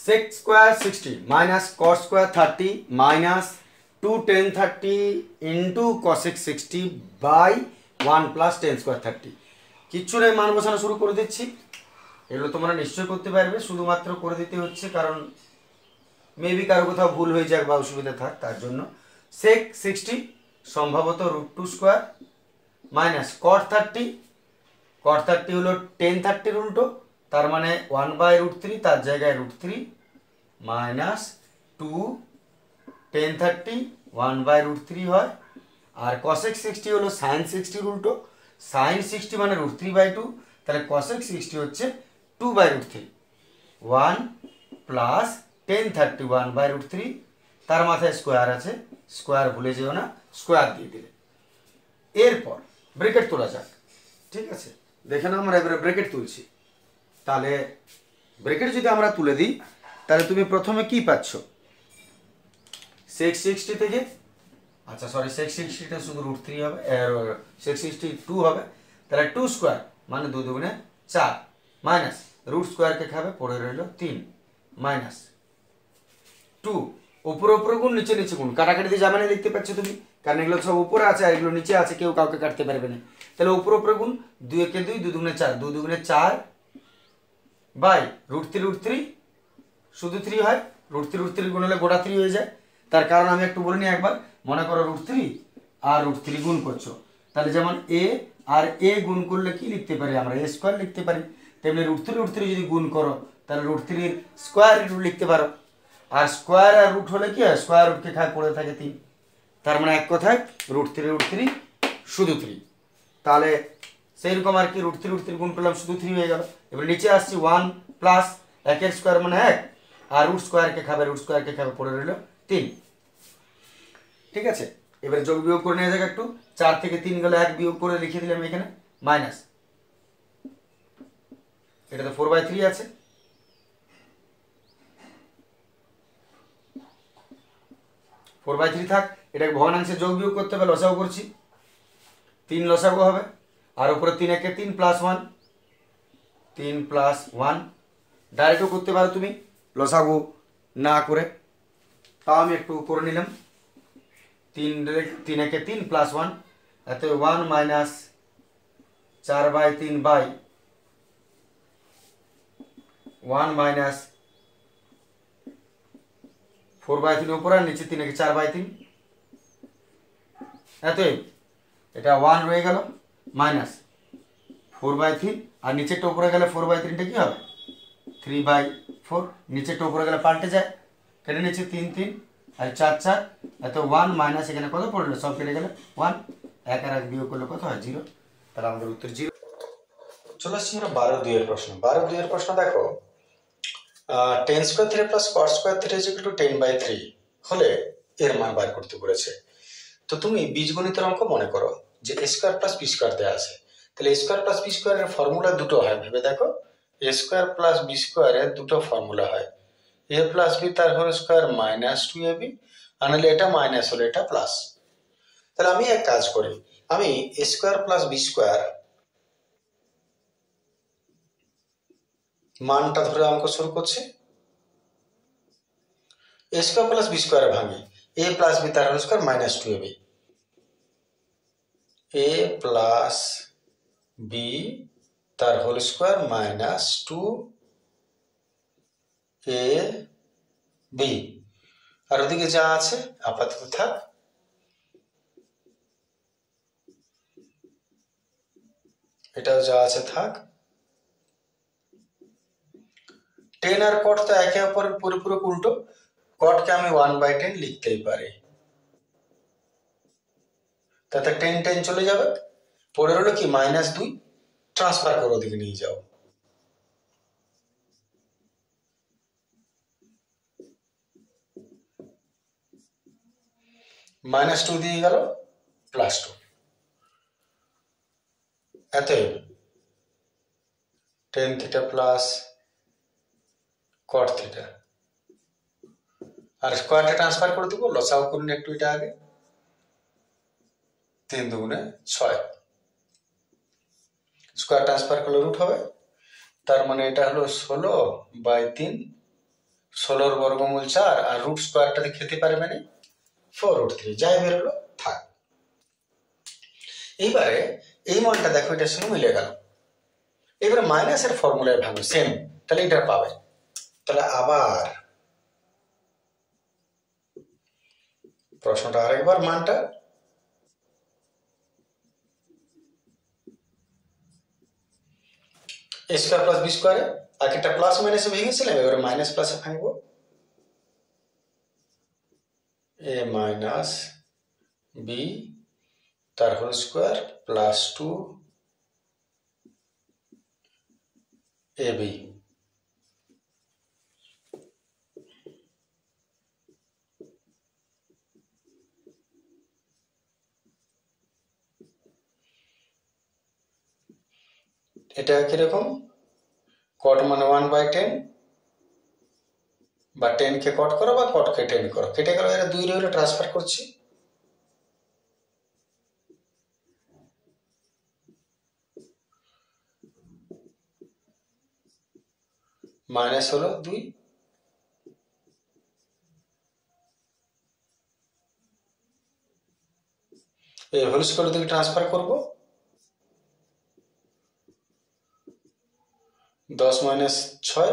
sec square 60 minus cos square 30 minus 2 tan 30 into cosec 60 by 1 plus tan square 30 কিচ্ছু নেই, মান বসানো শুরু করে দিচ্ছি। এগুলো তোমরা নিশ্চয়ই করতে পারবে, শুধুমাত্র করে দিতে হচ্ছে কারণ মেবি কারো কোথাও ভুল হয়ে যাক বা অসুবিধা থাক তার জন্য। sec 60 সম্ভবত √2 স্কোয়ার মাইনাস cot 30 হলো tan 30 উল্টো, তার মানে 1/√3, তার জায়গায় √3 মাইনাস 2 tan 30 1/√3 হয়। আর cosec 60 হলো sin 60 উল্টো, sin 60 মানে √3/2, তাহলে cosec 60 হচ্ছে 2/√3 1 প্লাস tan 30 1/√3, তার মাথায় স্কোয়ার আছে, স্কোয়ার ভুলে যেও না, স্কোয়ার দিয়ে দিলে। এরপর ব্রেকেট তোলা যাক, ঠিক আছে? দেখে নাও আমরা এবারে ব্রেকেট তুলছি। তাহলে ব্রেকেট যদি আমরা তুলে দিই তাহলে তুমি প্রথমে কি পাচ্ছ? sec 60 থেকে, আচ্ছা সরি sec 60টা শুধু √3 হবে, sec 60 2 হবে, তাহলে 2 স্কোয়ার মানে 2 দুগুণে 4 মাইনাস রুট স্কোয়ারকে খাবে, পড়ে রইল 3 মাইনাস 2 উপরে উপরে গুণ নিচে নিচে গুণ, কাটাকাটি দিয়ে যাবে না, দেখতে পাচ্ছ তুমি, কারণ এগুলো সব উপরে আছে আর এগুলো নিচে আছে, কেউ কাউকে কাটতে পারবে না। তাহলে উপরে উপরে গুণ, 2 একে 2 2 দুগুণে 4 2 দুগুণে 4 বাই √3 শুধু 3 হয়, √3 গুণ হলে গোটা 3 হয়ে যায়। তার কারণ আমি একটু বলে নিই একবার, মনে করো √3 আর √3 গুণ করছো, তাহলে যেমন এ আর এ গুণ করলে কি লিখতে পারি আমরা? এ স্কোয়ার লিখতে পারি। তেমনি √3 যদি গুণ করো তাহলে √3 স্কোয়ার রুট লিখতে পারো। আর স্কোয়ার আর রুট হলে কি হয়? স্কোয়ার রুটকে খায় পড়ে থাকে 3, তার মানে এক কথায় √3 শুধু 3। তাহলে সেই রকম আর কি, √3 গুণ করলাম শুধু 3 হয়ে গেল। এবার নিচে আসছি 1 প্লাস 1 স্কোয়ার মানে 1, আর রুট স্কোয়ারকে খাবে পড়ে রইল 3, ঠিক আছে? এবারে যোগ বিয়োগ করে নিয়ে যাক একটু, 4 থেকে 3 গেলে 1 বিয়োগ করে লিখে দিলাম এখানে মাইনাস, এটা তো 4/3 আছে, থাক, এটাকে ভগ্নাংশে যোগ বিয়োগ করতে হবে, লসাগু করছি, 3 লসাগু হবে, আর উপরে 3 একে 3 প্লাস 1 3 প্লাস 1, ডাইরেক্টও করতে পারো তুমি লসাগু না করে, তাও আমি একটু করে নিলাম, 3 একে 3 প্লাস 1, এতে 1 মাইনাস 4/3 বাই 1 মাইনাস 4/3 উপরে আর নিচে 3 একে 4/3, এতএব এটা 1 রয়ে গেল মাইনাস 4/3, আর নিচেরটা উপরে গেলে 4/3টা কি হবে? 3/4, নিচেরটা উপরে গেলে পাল্টে যায়, কেটে নিচ্ছে 3 3 আর 4 4, এত 1 মাইনাস এখানে কত পড়লো? সব কেটে গেলে 1, 1 আর 1 বিয়োগ করলে কত হয়? 0, তাহলে আমাদের উত্তর 0। চলে আসছি আমরা 12-2 এর প্রশ্ন। 12-2 এর প্রশ্ন দেখো, tan square 3 plus cot square 3 10/3 হলে এর মান বার করতে বলেছে। তো তুমি বীজগণিতের অঙ্ক মনে করো যে a square plus b square দেওয়া আছে, তাহলে a স্কোয়ার প্লাস b স্কোয়ারের ফর্মুলা দুটো হয়, ভেবে দেখো, a স্কোয়ার প্লাস b স্কোয়ারের দুটো ফর্মুলা হয়, a প্লাস b তার হোল স্কোয়ার মাইনাস 2ab, আর নাহলে এটা মাইনাস হলে এটা প্লাস। তাহলে আমি এক কাজ করি, আমি a square plus b square মানটা ধরে অঙ্ক শুরু করছি, a স্কোয়ার প্লাস b স্কোয়ারে ভাঙি, a প্লাস b তার whole square minus 2ab, a plus b তার হোল স্কোয়ার মাইনাস 2ab, আর ওদিকে যা আছে আপাতত থাক, এটাও যা আছে থাক। টেন আর কট তো একে অপরের পরিপূরক উল্টো, কটকে আমি 1/10 লিখতেই পারি, তাতে 10 10 চলে যাবে, পড়ে রইল কি -2, ট্রান্সফার করে ওদিকে নিয়ে যাও, -2 দিয়ে গেল +2, এতএব tan theta plus cot theta, আর স্কোয়ারটা ট্রান্সফার করে দেবো, লসাগু করুন একটু এটা আগে, 3 দুগুণে 6, স্কোয়ার ট্রান্সফার করলে রুট হবে, তার মানে এটা হলো 16/3 16 বর্গমূল 4 আর রুট স্কোয়ারটাতে খেতে পারবে না 4√3, যাই বেরোলো থাক। এইবারে এই মানটা দেখো এটার সঙ্গে মিলে গেল। এবারে মাইনাসের ফর্মুলায় ভাঙো সেম, তাহলে এটা পাবে। তাহলে আবার প্রশ্নটা আরেকবার মানটা a স্কোয়ার প্লাস বি স্কোয়ারে আগে একটা প্লাস মাইনাসে ভেঙেছিলাম, এবারে মাইনাস প্লাসে ভাঙবো। a মাইনাস বি তার হোল স্কোয়ার প্লাস 2 ab। এটা কিরকম, কট মানে 1/10 বা 10 কে কট করো বা কট কে 10 করো, কেটে গেল, এরা 2 রইলো, ট্রান্সফার করছি। মাইনাস হলো 2, এই হোল স্কোয়ার দিকে ট্রান্সফার করবো, 10 মাইনাস 6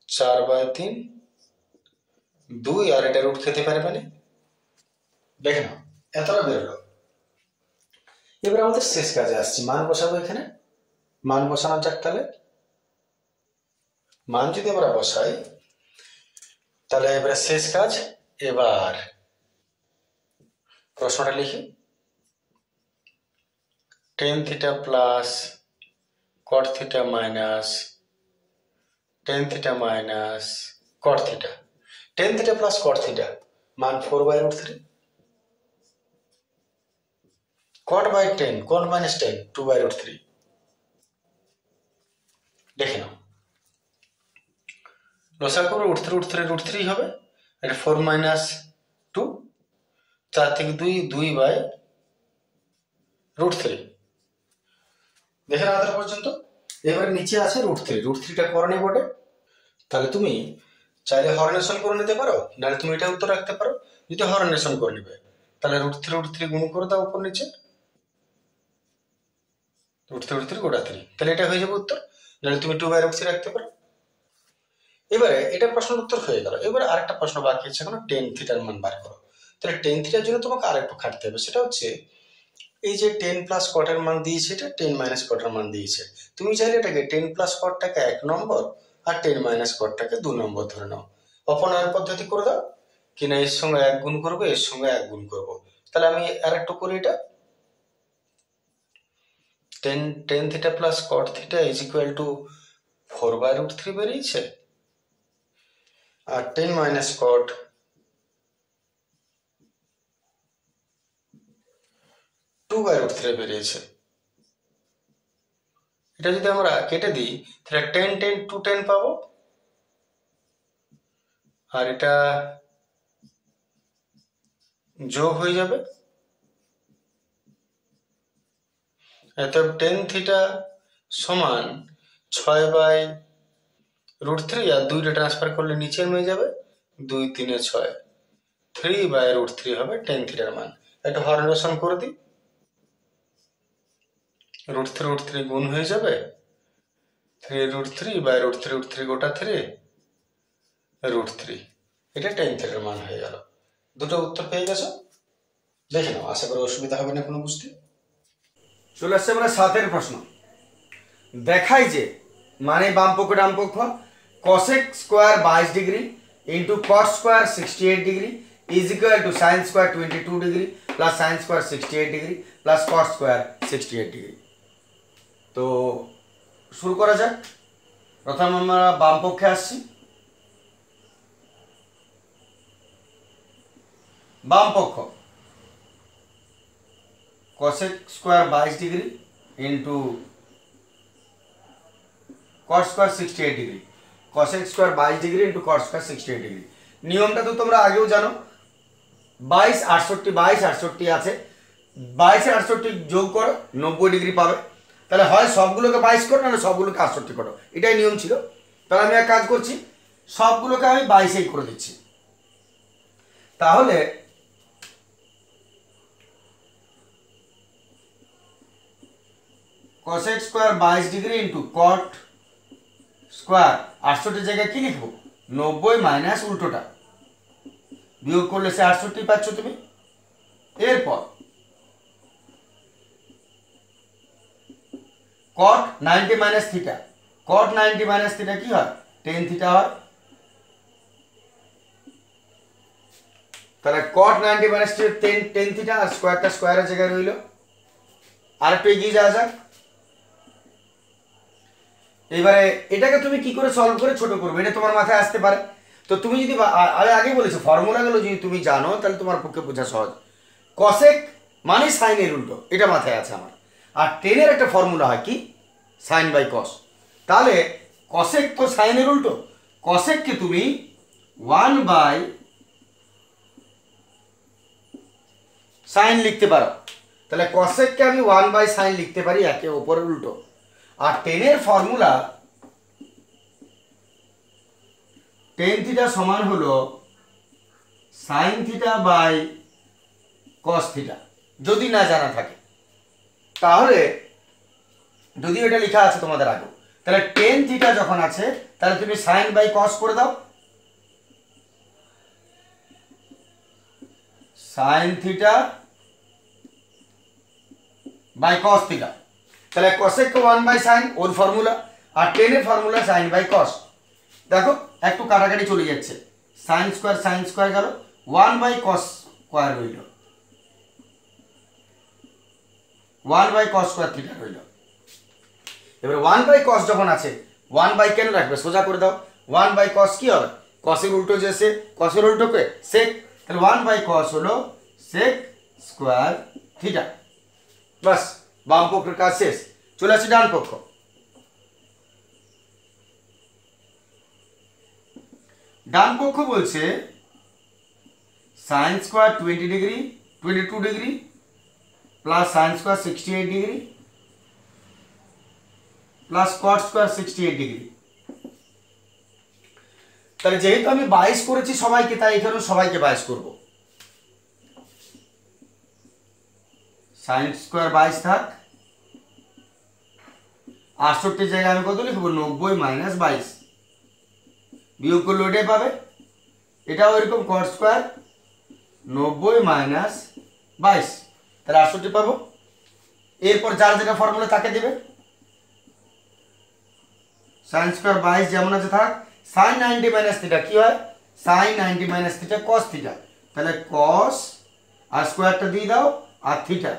4/3 2, আর এটা রুট খেতে পারবে না। দেখে নাও এতটা বেরোলো। এবার আমাদের শেষ কাজে আসছি, মান বসাবো। এখানে মান বসানো যাক। তাহলে মান যদি আমরা বসাই, তাহলে এবারে শেষ কাজ। এবার প্রশ্নটা লিখি, tan theta plus cot theta minus tan theta minus cot theta. tan theta plus cot theta মান 4/√3, cot বাই 10, cot মাইনাস 10 2/√3। দেখে নাও লসাগু করে √3 হবে, এটা 4 মাইনাস 2, 4 থেকে 2 2/√3। দেখে নাও এত পর্যন্ত। এবারে নিচে আছে √3টা করণে বটে। তাহলে তুমি চাইলে হরনেশন করে নিতে পারো, নাহলে তুমি এটা উত্তর রাখতে পারো। যদি হরনেশন করে নিবে তাহলে √3 গুণ করে দাও উপর নিচে, √3 গোটা 3, তাহলে এটা হয়ে যাবে উত্তর। নাহলে তুমি 2/√3 রাখতে পারো। এবারে এটা প্রশ্নের উত্তর হয়ে গেল। এবারে আরেকটা প্রশ্ন বাকি আছে, এখন tan থিটার মান বার করো। তাহলে tan থিটার জন্য তোমাকে আরেকটু খাটতে হবে, সেটা হচ্ছে এই যে 10 প্লাস কটের মান দিয়েছে, এটা 10 মাইনাস কটের মান দিয়েছে। তুমি চাইলে এটাকে 10 প্লাস কটটাকে 1 নম্বর আর 10 মাইনাস কটটাকে 2 নম্বর ধরে নাও। অপনয়ন পদ্ধতি করে দাও, কিনা এর সঙ্গে 1 গুণ করবো, এর সঙ্গে 1 গুণ করবো। তাহলে আমি আর একটু করি, এটা tan theta plus cot theta is equal two 4/√3 বেরিয়েছে, আর 10 মাইনাস কট 2/√3 বেরিয়েছে। এটা যদি আমরা কেটে দিই তাহলে 10 2 পাবো, আর এটা যোগ হয়ে যাবে। অতএব tan থিটা সমান 6/√3, আর 2টা ট্রান্সফার করলে নিচে নেমে যাবে, 2 3 6, 3/√3 হবে tan থিটার মান। এটা হরনেশন করে দিই, √3 গুণ হয়ে যাবে, 3√3/√3 গোটা 3 এটা tan থিটার মান হয়ে গেল। দুটো উত্তর পেয়ে গেছো। দেখে নাও, আশা করি অসুবিধা হবে না কোনো বুঝতে। চলে আসছে আমরা 7 প্রশ্ন। দেখাই যে মানে বাম পক্ষ ডান পক্ষ cosec square 22 degree into cot square 68 degree is equal two sin square 22 degree plus sin square 68 degree plus cot square 68 degree. তো শুরু করা যাক। প্রথম আমরা বাম পক্ষে আসছি। বাম পক্ষ cosec square 22 degree into cot square 68 degree, cosec square 22 degree into cot square 68 degree. নিয়মটা তো তোমরা আগেও জানো, 22 68 আছে, 22 আর 68 যোগ করো 90 ডিগ্রি পাবে। তাহলে হয় সবগুলোকে 22 করো, নাহলে সবগুলোকে 68 করো, এটাই নিয়ম ছিল। তাহলে আমি এক কাজ করছি, সবগুলোকে আমি 22 করে দিচ্ছি। তাহলে cosec square 22 degree into cot square 68 জায়গায় কি লিখবো 90 মাইনাস উল্টোটা বিয়োগ করলে সে 68 পাচ্ছ তুমি। এরপর cot 90 minus theta, cot 90 minus theta কি হয় tan থিটা হয়। তাহলে cot 90 মাইনাস tan থিটা আর স্কয়ারটা স্কয়ারের জায়গায় রইল। আর একটু এগিয়ে যাওয়া যাক। এবারে এটাকে তুমি কি করে সলভ করে ছোট করবে এটা তোমার মাথায় আসতে পারে। তো তুমি যদি আগে বলেছো ফর্মুলাগুলো যদি তুমি জানো তাহলে তোমার পক্ষে বোঝা সহজ। cosec মানে সাইনের উল্টো, এটা মাথায় আছে আমার। আর টেনের একটা ফর্মুলা হয় কি সাইন বাই কস। তাহলে cosec তো সাইনের উল্টো, cosec কে তুমি 1 বাই সাইন লিখতে পারো। তাহলে cosec কে আমি 1 বাই সাইন লিখতে পারি, একে উপরের উল্টো। আর টেনের ফর্মুলা tan থিটা সমান হলো sine theta by cos theta, যদি না জানা থাকে। তাহলে যদি এটা লেখা আছে তোমাদের আগে, তাহলে tan থিটা যখন আছে তাহলে তুমি সাইন বাই কস করে দাও, sine theta by cos theta. তাহলে cosec কে 1 বাই সাইন ওর ফর্মুলা, আর টেনের ফর্মুলা সাইন বাই কস। দেখো একটু কাটাকাটি চলে যাচ্ছে, সাইন স্কয়ার গেল, 1 বাই কস স্কয়ার রইল, 1 বাই কস স্কয়ার থিটা রইল। এবার 1 বাই কস যখন আছে 1 বাই কেন রাখবে, সোজা করে দাও। 1 বাই কস কি হবে, কসের উল্টো যে sec, কসের উল্টোকে sec, তাহলে 1 বাই কস হলো sec স্কয়ার থিটা। বাস বাম পক্ষের কাজ শেষ। চলে আসি ডান পক্ষ। ডান পক্ষ বলছে sine square 22 degree plus sine square 68 degree plus cot square 68 degree. তাহলে যেহেতু আমি 22 করেছি সবাইকে, তাই এখানেও সবাইকে 22 করব। সাইন স্কয়ার 22 থাক, 68 জায়গায় আমি কত লিখবো 90 মাইনাস 22, বিয়োগ করলে ওটাই পাবে। এটাও এরকম কট স্কয়ার 90 মাইনাস 22, তাহলে 68 পাবো। এরপর যার যেটা ফর্মুলা তাকে দেবে, সাইন স্কয়ার 22 যেমন আছে থাক, সাইন 90 মাইনাস থিটা কি হয় sine 90 minus theta cos theta, তাহলে কস আর স্কয়ারটা দিয়ে দাও আর থিটা,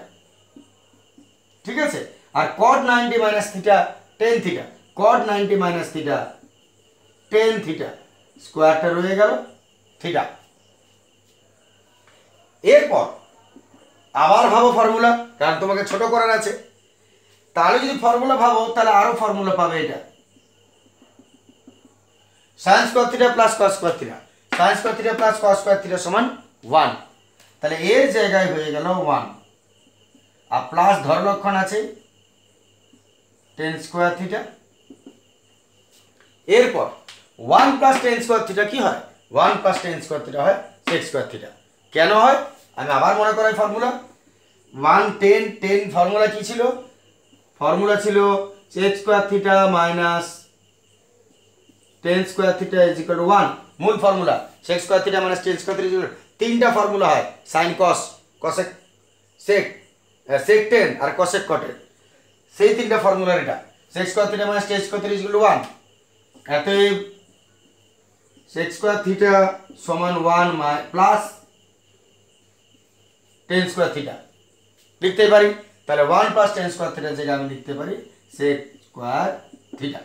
ঠিক আছে। আর cot 90 minus theta tan theta, cot 90 minus theta tan theta, স্কয়ারটা রয়ে গেল থিটা। এরপর আবার ভাবো ফর্মুলা, কারণ তোমাকে ছোট করার আছে। তাহলে যদি ফর্মুলা ভাবো তাহলে আরো ফর্মুলা পাবে। এটা sine square theta plus cos square theta, sine square theta plus cos square theta সমান 1, তাহলে এর জায়গায় হয়ে গেল 1, আর প্লাস ধরলক্ষণ আছে tan স্কয়ার থিটা। এরপর 1 প্লাস tan স্কয়ার থিটা কি হয় 1 প্লাস tan স্কয়ার থিটা হয় sec স্কয়ার থিটা। কেন হয় আমি আবার মনে করাই ফর্মুলা। 1 tan ফর্মুলা কি ছিল, ফর্মুলা ছিল sec square theta minus tan square theta is equal two 1। মূল formula sec square theta minus tan square theta, তিনটা ফর্মুলা হয় sin cos, cosec sec, sec tan আর cosec cot, সেই তিনটা ফর্মুলার এটা sec square theta minus tan square theta is equal two 1। অতএব sec square theta সমান 1 plus tan square theta লিখতে পারি। তাহলে 1 প্লাস tan স্কয়ার থিটার জায়গায় আমি লিখতে পারি sec স্কয়ার থিটা।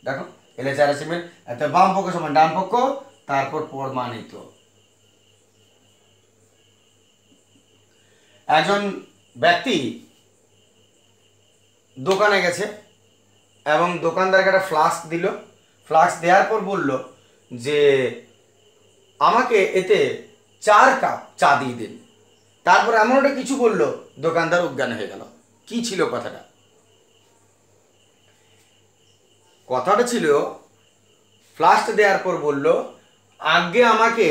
দেখো এলে চার আসিমেন্ট, এত বাম পক্ষ সমান ডান পক্ষ, তারপর প্রমাণিত। একজন ব্যক্তি দোকানে গেছে এবং দোকানদারকে একটা ফ্লাস্ক দিল। ফ্লাস্ক দেওয়ার পর বলল যে আমাকে এতে 4 কাপ চা দিয়ে দিন। তারপর এমন একটা কিছু বলল, দোকানদার অজ্ঞান হয়ে গেল। কি ছিল কথাটা? কথাটা ছিল ফ্লাস্ক দেওয়ার পর বলল আগে আমাকে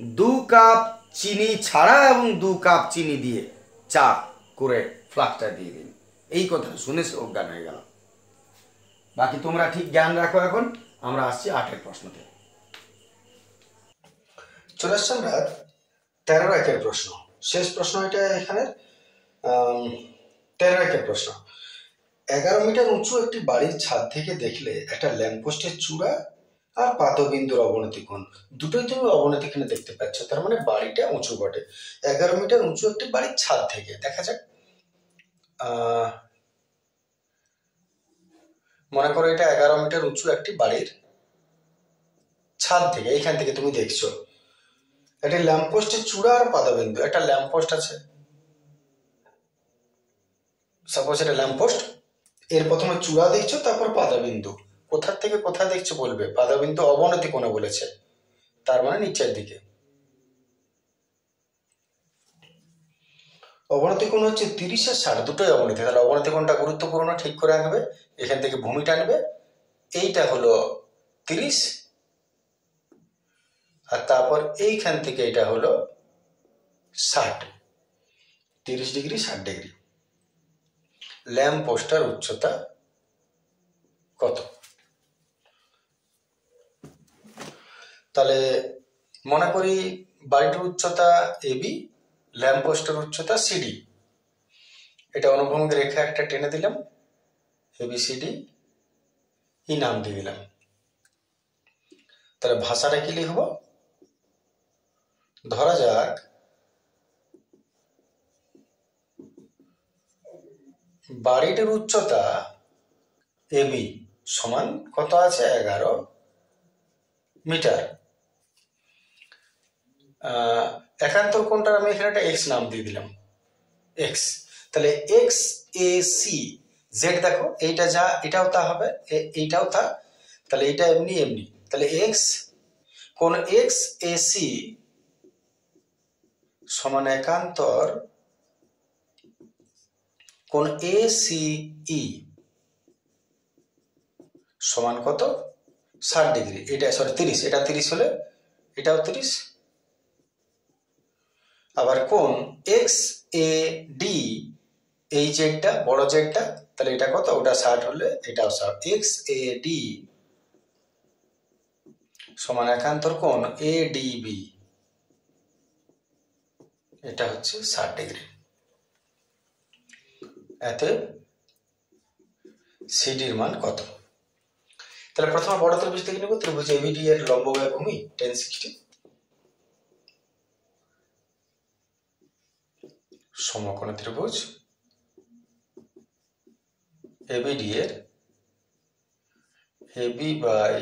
2 কাপ চিনি ছাড়া এবং 2 কাপ চিনি দিয়ে চা করে ফ্লাস্কটা দিয়ে দিন। এই কথা শুনে সে অজ্ঞান হয়ে গেল। বাকি তোমরা ঠিক জ্ঞান রাখো। এখন আমরা আসছি 8 প্রশ্নতে। চলে আসছি আমরা 13 প্রশ্ন, শেষ প্রশ্ন এটা এখানে। 13 প্রশ্ন। 11 মিটার উঁচু একটি বাড়ির ছাদ থেকে দেখলে একটা ল্যাম্পপোস্টের চূড়া আর পাদবিন্দুর অবনতি কোণ, দুটোই তুমি অবনতি এখানে দেখতে পাচ্ছ। তার মানে বাড়িটা উঁচু বটে। 11 মিটার উঁচু একটি বাড়ির ছাদ থেকে দেখা যাক। মনে করো এটা 11 মিটার উঁচু একটি বাড়ির ছাদ থেকে, এইখান থেকে তুমি দেখছো একটি ল্যাম্পপোস্টের চূড়া আর পাদবিন্দু। একটা ল্যাম্পপোস্ট আছে, সাপোজ এটা ল্যাম্পপোস্ট, এর প্রথমে চূড়া দেখছো, তারপর পাদবিন্দু। কোথা থেকে কোথায় দেখছো বলবে। পাদবিন্দু অবনতি কোণে বলেছে, তার মানে নিচের দিকে। অবনতি কোণ হচ্ছে 30 আর 60, দুটোই অবনতি। তাহলে অবনতি কোণটা গুরুত্বপূর্ণ, ঠিক করে রাখবে। এখান থেকে ভূমি টানবে, এইটা হলো 30, আর তারপর এইখান থেকে এটা হলো 60। 30 ডিগ্রি 60 ডিগ্রি। ল্যাম্প পোস্টার উচ্চতা কত? তাহলে মনে করি বাড়িটির উচ্চতা এবি, ল্যাম্প পোস্টের উচ্চতা সিডি। এটা অনুভূমিক রেখা একটা টেনে দিলাম, এবিসিডি ই নাম দিয়ে দিলাম। তাহলে ভাষাটা কি লিখব? ধরা যাক বাড়িটির উচ্চতা এবি সমান কত আছে? 11 মিটার। একান্তর কোণটার আমি এখানে একটা এক্স নাম দিয়ে দিলাম, এক্স। তাহলে এক্স এ সি জেড, দেখো এইটা যা এটাও তা হবে, এইটাও তা। তাহলে এইটা এমনি এমনি। তাহলে এক্স কোণ এক্স এ সি সমান একান্তর কোণ এ সি ই সমান কত? 60 ডিগ্রি। এটা সরি 30, এটা 30 হলে এটাও 30। আবার কোণ এক্স এ ডি, এই জেডটা বড় জেডটা, তাহলে এটা কত? ওটা 60 হলে এটাও 60। এক্স এ ডি সমান একান্তর কোণ এ ডি বি, এটা হচ্ছে 60 ডিগ্রি। এতে সিডির মান কত? তাহলে প্রথমে বড় ত্রিভুজ দেখে নেব। ত্রিভুজ এবিডি এর লম্ব ব্যয় ভূমি 1060, সমকোণ ত্রিভুজ এবিডি এর এবি বাই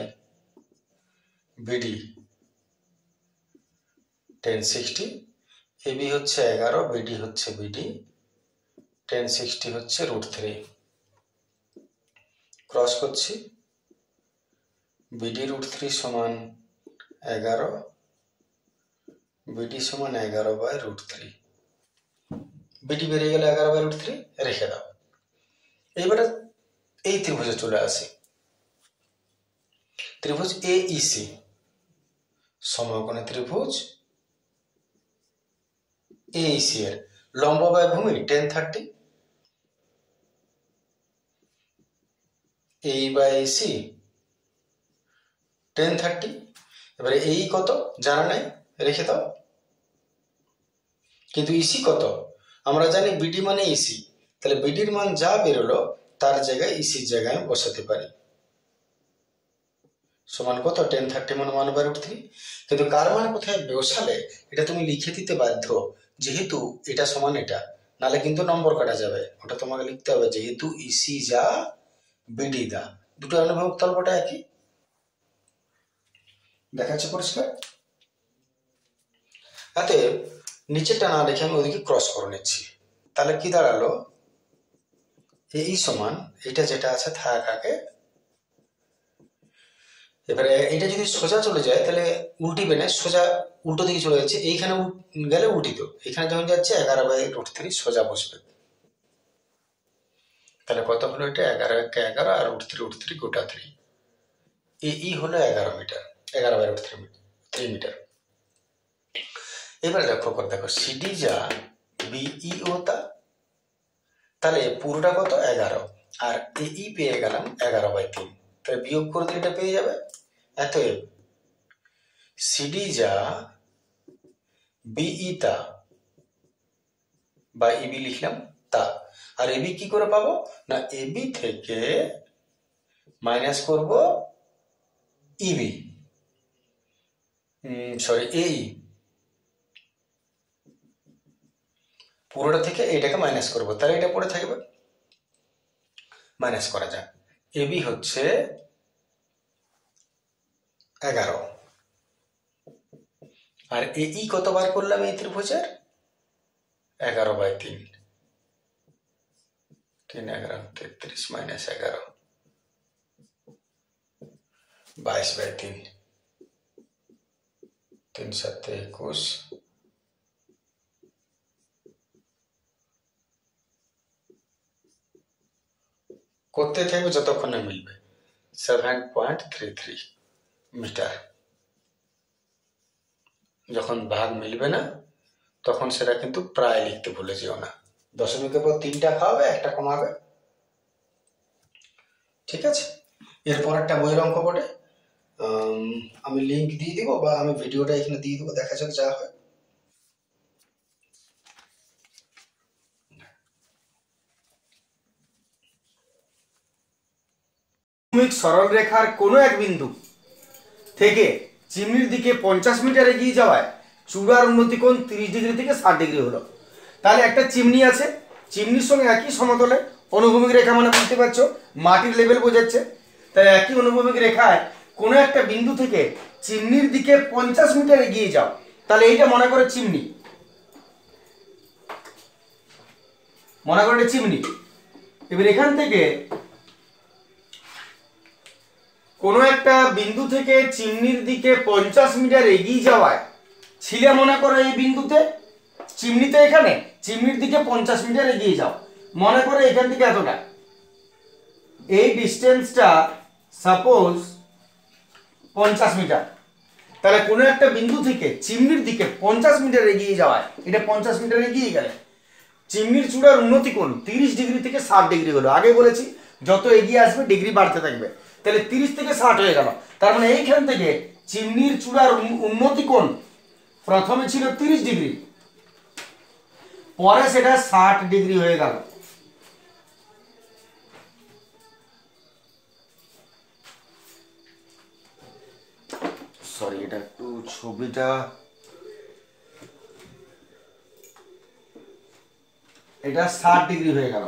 বিডি 1060। এবি হচ্ছে 11, বিডি হচ্ছে বিডি, 1060 হচ্ছে √3। ক্রস করছি, বিডি √3 সমান 11, বিডি সমান 11/√3। বিডি বেরিয়ে গেলে 11/√3 রেখে দাও। এইবারে এই ত্রিভুজে চলে আসি। ত্রিভুজ এ ইসি, সমকোণী ত্রিভুজ এ ইসি এর লম্ব ব্যয় ভূমি 1030, এই বাই সি 1030। এবারে এই কত জানা নাই, রেখে দাও। কিন্তু ইসি কত আমরা জানি, বিডি মানে ইসি। তাহলে বিডির মান যা বেরোলো তার জায়গায় ইসির জায়গায় আমি বসাতে পারি। সমান কত? 1030 মানে 1/√3। কিন্তু কার মান কোথায় বসালে এটা তুমি লিখে দিতে বাধ্য, যেহেতু এটা সমান এটা, নালে কিন্তু নম্বর কাটা যাবে। ওটা তোমাকে লিখতে হবে, যেহেতু ইসি যা বিডি দা, দুটো অনুভব তলবটা একই। দেখাচ্ছে পরিষ্কার? হাতে নিচেরটা না রেখে আমি ওদিকে ক্রস করে নিচ্ছি। তাহলে কি দাঁড়ালো? এই সমান এটা যেটা আছে থাকাকে, এবারে এটা যদি সোজা চলে যায় তাহলে উল্টিবে না, সোজা উল্টো দিকে চলে যাচ্ছে। এইখানে গেলে উল্টিত, এখানে যখন যাচ্ছে 11/√3 সোজা বসবে। তাহলে কত হলো? এটা 11 × 11 আর √3 গোটা 3। এই হলো 11 মিটার, 11/3 মিটার। এবারে লক্ষ্য করে দেখো সিডি যা বিইও তা, তাহলে পুরোটা কত 11, আর এই পেয়ে গেলাম 11/3, তাহলে বিয়োগ করে দিলে এটা পেয়ে যাবে। অতএব সিডি যা বিই তা বা এবি লিখলাম তা, আর এবি কি করে পাবো না এবি থেকে মাইনাস করব ইবি, সরি এই পুরোটা থেকে এইটাকে মাইনাস করব, তাহলে এটা পড়ে থাকবে। মাইনাস করা যাক, এবি হচ্ছে 11, আর এই কতবার করলাম এই ত্রিভুজের 11/3, 3 11 33 মাইনাস 11 22/3, 3 7 21, করতে থাকবে যতক্ষণ না মিলবে 7.33 মিটার। যখন ভাগ মিলবে না তখন সেটা কিন্তু প্রায় লিখতে ভুলে যেও না, দশমিকের পর 3টা খাওয়াবে, একটা কমাবে। ঠিক আছে, এরপর একটা বইয়ের অঙ্ক বটে, আমি লিঙ্ক দিয়ে দিব বা আমি ভিডিওটা এখানে দিয়ে দেবো, দেখা যাক যা হয়। সরল রেখার কোনো এক বিন্দু থেকে চিমনির দিকে 50 মিটার এগিয়ে যাওয়ায় চূড়ার উন্নতি কোণ 30 ডিগ্রি থেকে 60 ডিগ্রি হলো। তাহলে একটা চিমনি আছে, চিমনির সঙ্গে একই সমতলে অনুভূমিক রেখা, মানে বুঝতে পারছো মাটির লেভেল বোঝাচ্ছে। তাই একই অনুভূমিক রেখায় কোনো একটা বিন্দু থেকে চিমনির দিকে 50 মিটার এগিয়ে যাও, তাহলে এইটা মনে করে চিমনি, মনে করে এটা চিমনি। এবার এখান থেকে কোনো একটা বিন্দু থেকে চিমনির দিকে 50 মিটার এগিয়ে যাওয়ায় ছিলে মনে করো এই বিন্দুতে, চিমনিতে এখানে চিমনির দিকে 50 মিটার এগিয়ে যাও, মনে করো এখান থেকে এতটা, এই ডিস্টেন্সটা সাপোজ 50 মিটার। তাহলে কোনো একটা বিন্দু থেকে চিমনির দিকে 50 মিটার এগিয়ে যাওয়ায়, এটা 50 মিটার এগিয়ে গেলে চিমনির চূড়ার উন্নতি কোণ 30 ডিগ্রি থেকে 60 ডিগ্রি হলো। আগে বলেছি যত এগিয়ে আসবে ডিগ্রি বাড়তে থাকবে, তাহলে 30 থেকে 60 হয়ে গেল। তার মানে এইখান থেকে চিমনির চূড়ার উন্নতি কোণ প্রথমে ছিল 30 ডিগ্রি, পরে সেটা 60 ডিগ্রি হয়ে গেল। সরি, এটা একটু ছবিটা, এটা 60 ডিগ্রি হয়ে গেল।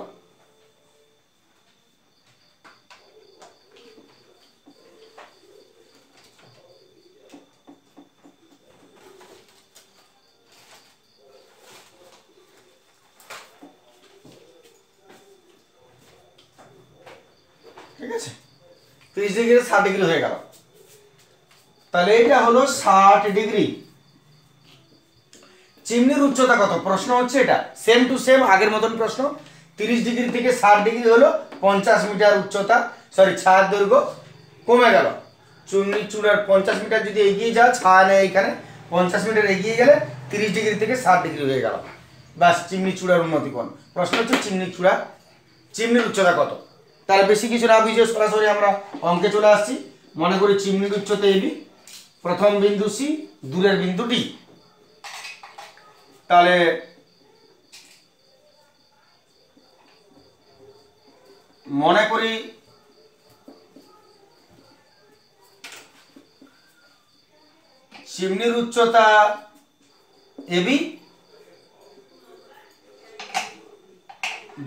ঠিক আছে, 30 ডিগ্রি 60 ডিগ্রি হয়ে গেল, তাহলে এটা হলো 60 ডিগ্রি। চিমনির উচ্চতা কত প্রশ্ন হচ্ছে, এটা সেম টু সেম আগের মতন প্রশ্ন। 30 ডিগ্রি থেকে 60 ডিগ্রি হলো 50 মিটার উচ্চতা, সরি ছায়ার দৈর্ঘ্য কমে গেল। চিমনির চূড়ার 50 মিটার যদি এগিয়ে যাও, ছায়া নেই এখানে, 50 মিটার এগিয়ে গেলে 30 ডিগ্রি থেকে 60 ডিগ্রি হয়ে গেল, ব্যাস চিমনির চূড়ার উন্নতি কোণ। প্রশ্ন হচ্ছে চিমনির চূড়া, চিমনির উচ্চতা কত। তার বেশি কিছু না বুঝে সরাসরি আমরা অঙ্কে চলে আসছি। মনে করি চিমনির উচ্চতা এবি, প্রথম বিন্দু সি, দূরের বিন্দু ডি। তাহলে মনে করি চিমনির উচ্চতা এবি,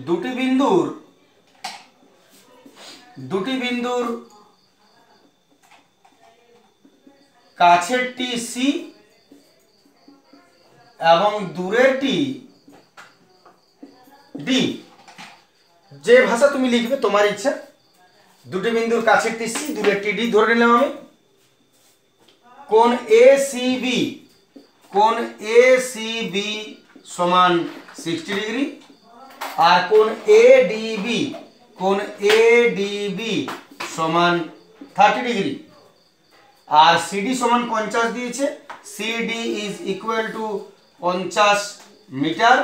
দুটি বিন্দুর কাছেরটি সি এবং দূরেরটি ডি। যে ভাষা তুমি লিখবে তোমার ইচ্ছা। দুটি বিন্দুর কাছেরটি সি, দূরেরটি ডি ধরে নিলাম আমি। কোণ এসিবি সমান 60 ডিগ্রি, আর কোণ এডিবি সমান 30 ডিগ্রি। আর সিডি সমান 50 দিয়েছে, CD is equal to 50 metre.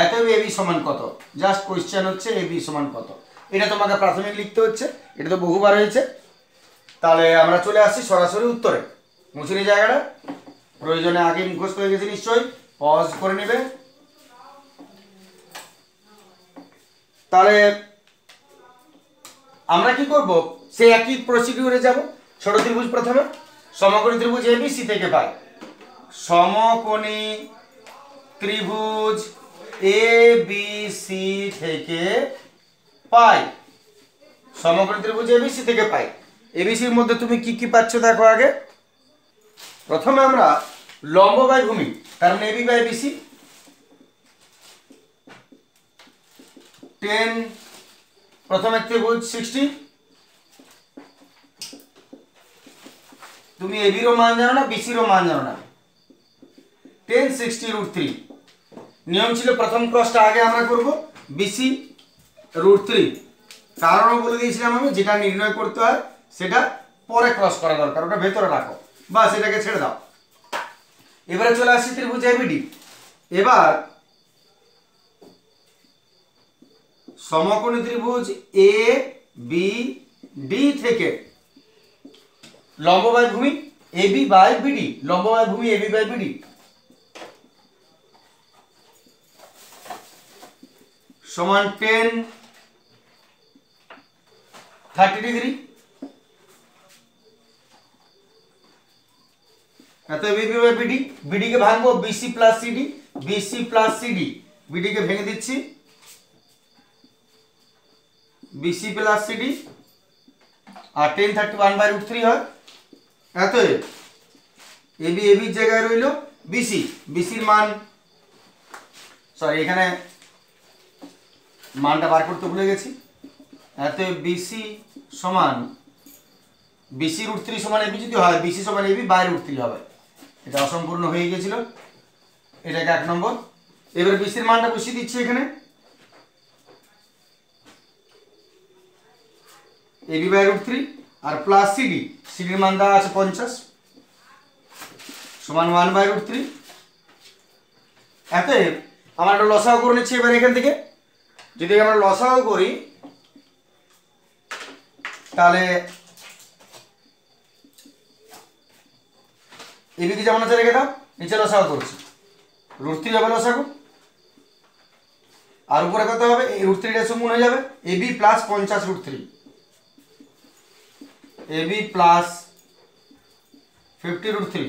এত এবি সমান কত, জাস্ট কোশ্চেন হচ্ছে এবি সমান কত, এটা তোমাকে প্রাথমিক লিখতে হচ্ছে, এটা তো বহুবার হয়েছে। তাহলে আমরা চলে আসছি সরাসরি উত্তরে। মুছিনি জায়গাটা, প্রয়োজনে আগে মুখস্থ হয়ে গেছে নিশ্চয়ই, পজ করে নেবে। তাহলে আমরা কি করব, সেই একই প্রসিডিউরে যাব। ছোট ত্রিভুজ প্রথমে, সমকোণী ত্রিভুজ এবিসি থেকে পাই, সমকোণী ত্রিভুজ এবিসি থেকে পাই, সমকোণী ত্রিভুজ এবিসি থেকে পাই। এবিসির মধ্যে তুমি কি কি পাচ্ছ দেখো আগে। প্রথমে আমরা লম্ব বাই ভূমি, তার মানে এবি বাই বিসি, 10 প্রথমে ত্রিভুজ 60, তুমি এবিরও মান জানো না, বিসিরও মান জানো না, 10 60 √3। নিয়ম ছিল প্রথম ক্রসটা আগে আমরা করব, বিসি √3। কারণও বলে দিয়েছিলাম আমি, যেটা নির্ণয় করতে হয় সেটা পরে ক্রস করা দরকার, ওটা ভেতরে রাখো, বা সেটাকে ছেড়ে দাও। এবারে চলে আসছি ত্রিভুজ এবিডি। এবার সমকোণী ত্রিভুজ এ বি ডি থেকে লম্ব বাই ভূমি এবি বাই বিডি, লম্ব বাই ভূমি এবি বাই বিডি সমান 10 30 ডিগ্রি। এত বিবি বাই বিডি, বিডি কে ভাঙবো BC plus CD, BC plus CD, BD কে ভেঙে দিচ্ছি, বিসি প্লাস সিডি, আর 10 31 বাই √3 হয়। এত এবি এবির জায়গায় রইল বিসি, বিসির মান, সরি এখানে মানটা বার করতে ভুলে গেছি। এত বিসি সমান, বিসি √3 সমান এবি যদি হয়, বিসি সমান এবি বাই √3 হবে, এটা অসম্পূর্ণ হয়ে গেছিল, এটাকে 1 নম্বর। এবার বিসির মানটা বসিয়ে দিচ্ছি এখানে, এবি বাই √3 আর প্লাস সিডি, সিডির মান দেওয়া আছে 50 সমান 1 বাই √3। এত আমরা একটা লসাগু করে নিচ্ছি। এবার এখান থেকে যদি আমরা লসাগু করি, তাহলে এদিকে যেমন আছে রেখে দাও, নিচে লসাগু করছি, √3 হবে লসাগু, আর উপরে কত হবে, এই √3 এর সমান হয়ে যাবে AB plus 50 √3, AB plus 50 √3,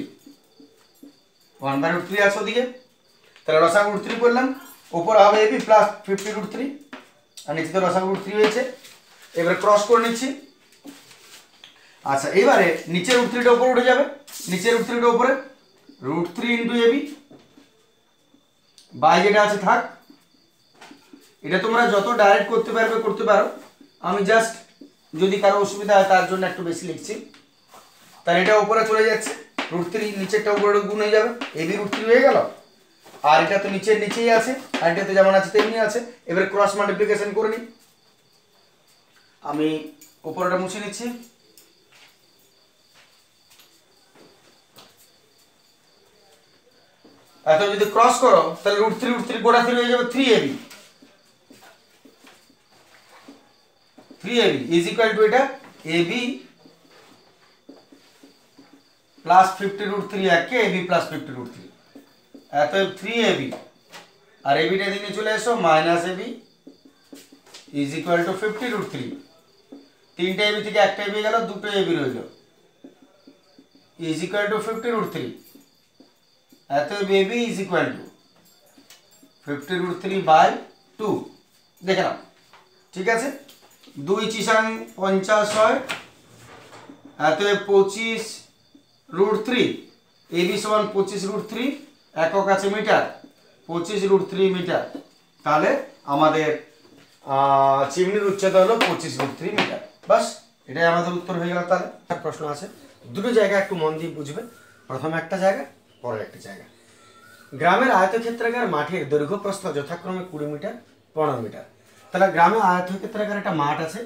1 by √3 আছে ওদিকে। তাহলে লসাগু √3 করলাম, উপরে হবে এবি প্লাস 50 √3, আর নিচে তো লসাগু √3 হয়েছে। এবারে ক্রস করে নিচ্ছি। আচ্ছা, এবারে নিচের √3টা উপরে উঠে যাবে, নিচের √3টা উপরে, √3 ইন্টু এবি বাই যেটা আছে থাক। এটা তোমরা যত ডাইরেক্ট করতে পারবে করতে পারো, আমি জাস্ট যদি কারো অসুবিধা হয় তার জন্য একটু বেশি লিখছি। তাহলে এটা উপরে চলে যাচ্ছে, √3 নিচেরটা উপরে গুণ হয়ে যাবে, এবি √3 হয়ে গেল, আর এটা তো নিচের নিচেই আছে, আর এটা তো যেমন আছে তেমনি আছে। এবারে ক্রস মাল্টিপ্লিকেশন করে নিই, আমি উপরেটা মুছে নিচ্ছি। এত যদি ক্রস করো তাহলে √3 গোটা 3 হয়ে যাবে 3ab, 3ab is equal two এটা ab প্লাস 50 √3 একে ab প্লাস 50 √3, এত 3ab আর ab টা দিকে চলে এসো minus ab is equal to 50 √3, তিনটা ab থেকে একটা ab গেল, দুটো ab রইল, ইজ ইকুয়াল টু 50 √3, এত ab is equal to 50 √3 by 2। দেখে নাও, ঠিক আছে, 2 চিসাং 50 হয়, এত 25 √3, ab সমান 25 √3, একক আছে মিটার, 25 √3 মিটার। তাহলে আমাদের চিমনির উচ্চতা হলো 25 √3 মিটার। বাস, এটাই আমাদের উত্তর হয়ে গেল। তাহলে একটা প্রশ্ন আছে, দুটো জায়গা একটু মন দিয়ে বুঝবে, প্রথমে একটা জায়গা, পরের একটা জায়গা। গ্রামের আয়তক্ষেত্রাকার মাঠের দৈর্ঘ্য প্রস্থ যথাক্রমে 20 মিটার 15 মিটার। তাহলে গ্রামে আয়তক্ষেত্রাকার একটা মাঠ আছে,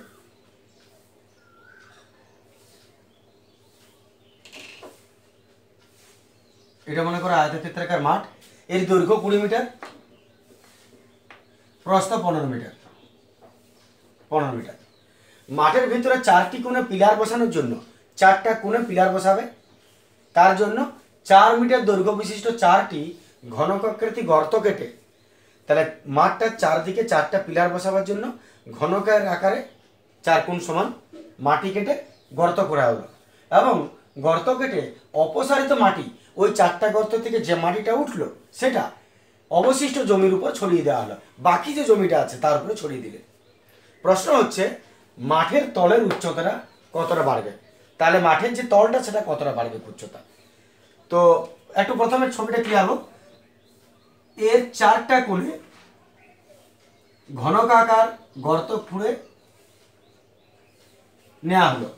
এটা মনে করো আয়তক্ষেত্রাকার মাঠ, এর দৈর্ঘ্য 20 মিটার, প্রস্থ 15 মিটার। 15 মিটার। মাঠের ভিতরে 4টি কোণে পিলার বসানোর জন্য 4টা কোণে পিলার বসাবে। তার জন্য 4 মিটার দৈর্ঘ্য বিশিষ্ট 4টি ঘনকাকৃতি গর্ত কেটে, তাহলে মাঠটার চারদিকে 4টা পিলার বসাবার জন্য ঘনকের আকারে 4 কোণ সমান মাটি কেটে গর্ত করা হলো, এবং গর্ত কেটে অপসারিত মাটি ওই 4টা গর্ত থেকে যে মাটিটা উঠলো সেটা অবশিষ্ট জমির উপর ছড়িয়ে দেওয়া হলো। বাকি যে জমিটা আছে তার উপরে ছড়িয়ে দিলে। প্রশ্ন হচ্ছে মাঠের তলের উচ্চতাটা কতটা বাড়বে, তাহলে মাঠের যে তলটা সেটা কতটা বাড়বে উচ্চতা। তো একটু প্রথমে ছবিটা ক্লিয়ার হোক। এর 4টা কোণে ঘনকাকার গর্ত খুঁড়ে নেওয়া হলো,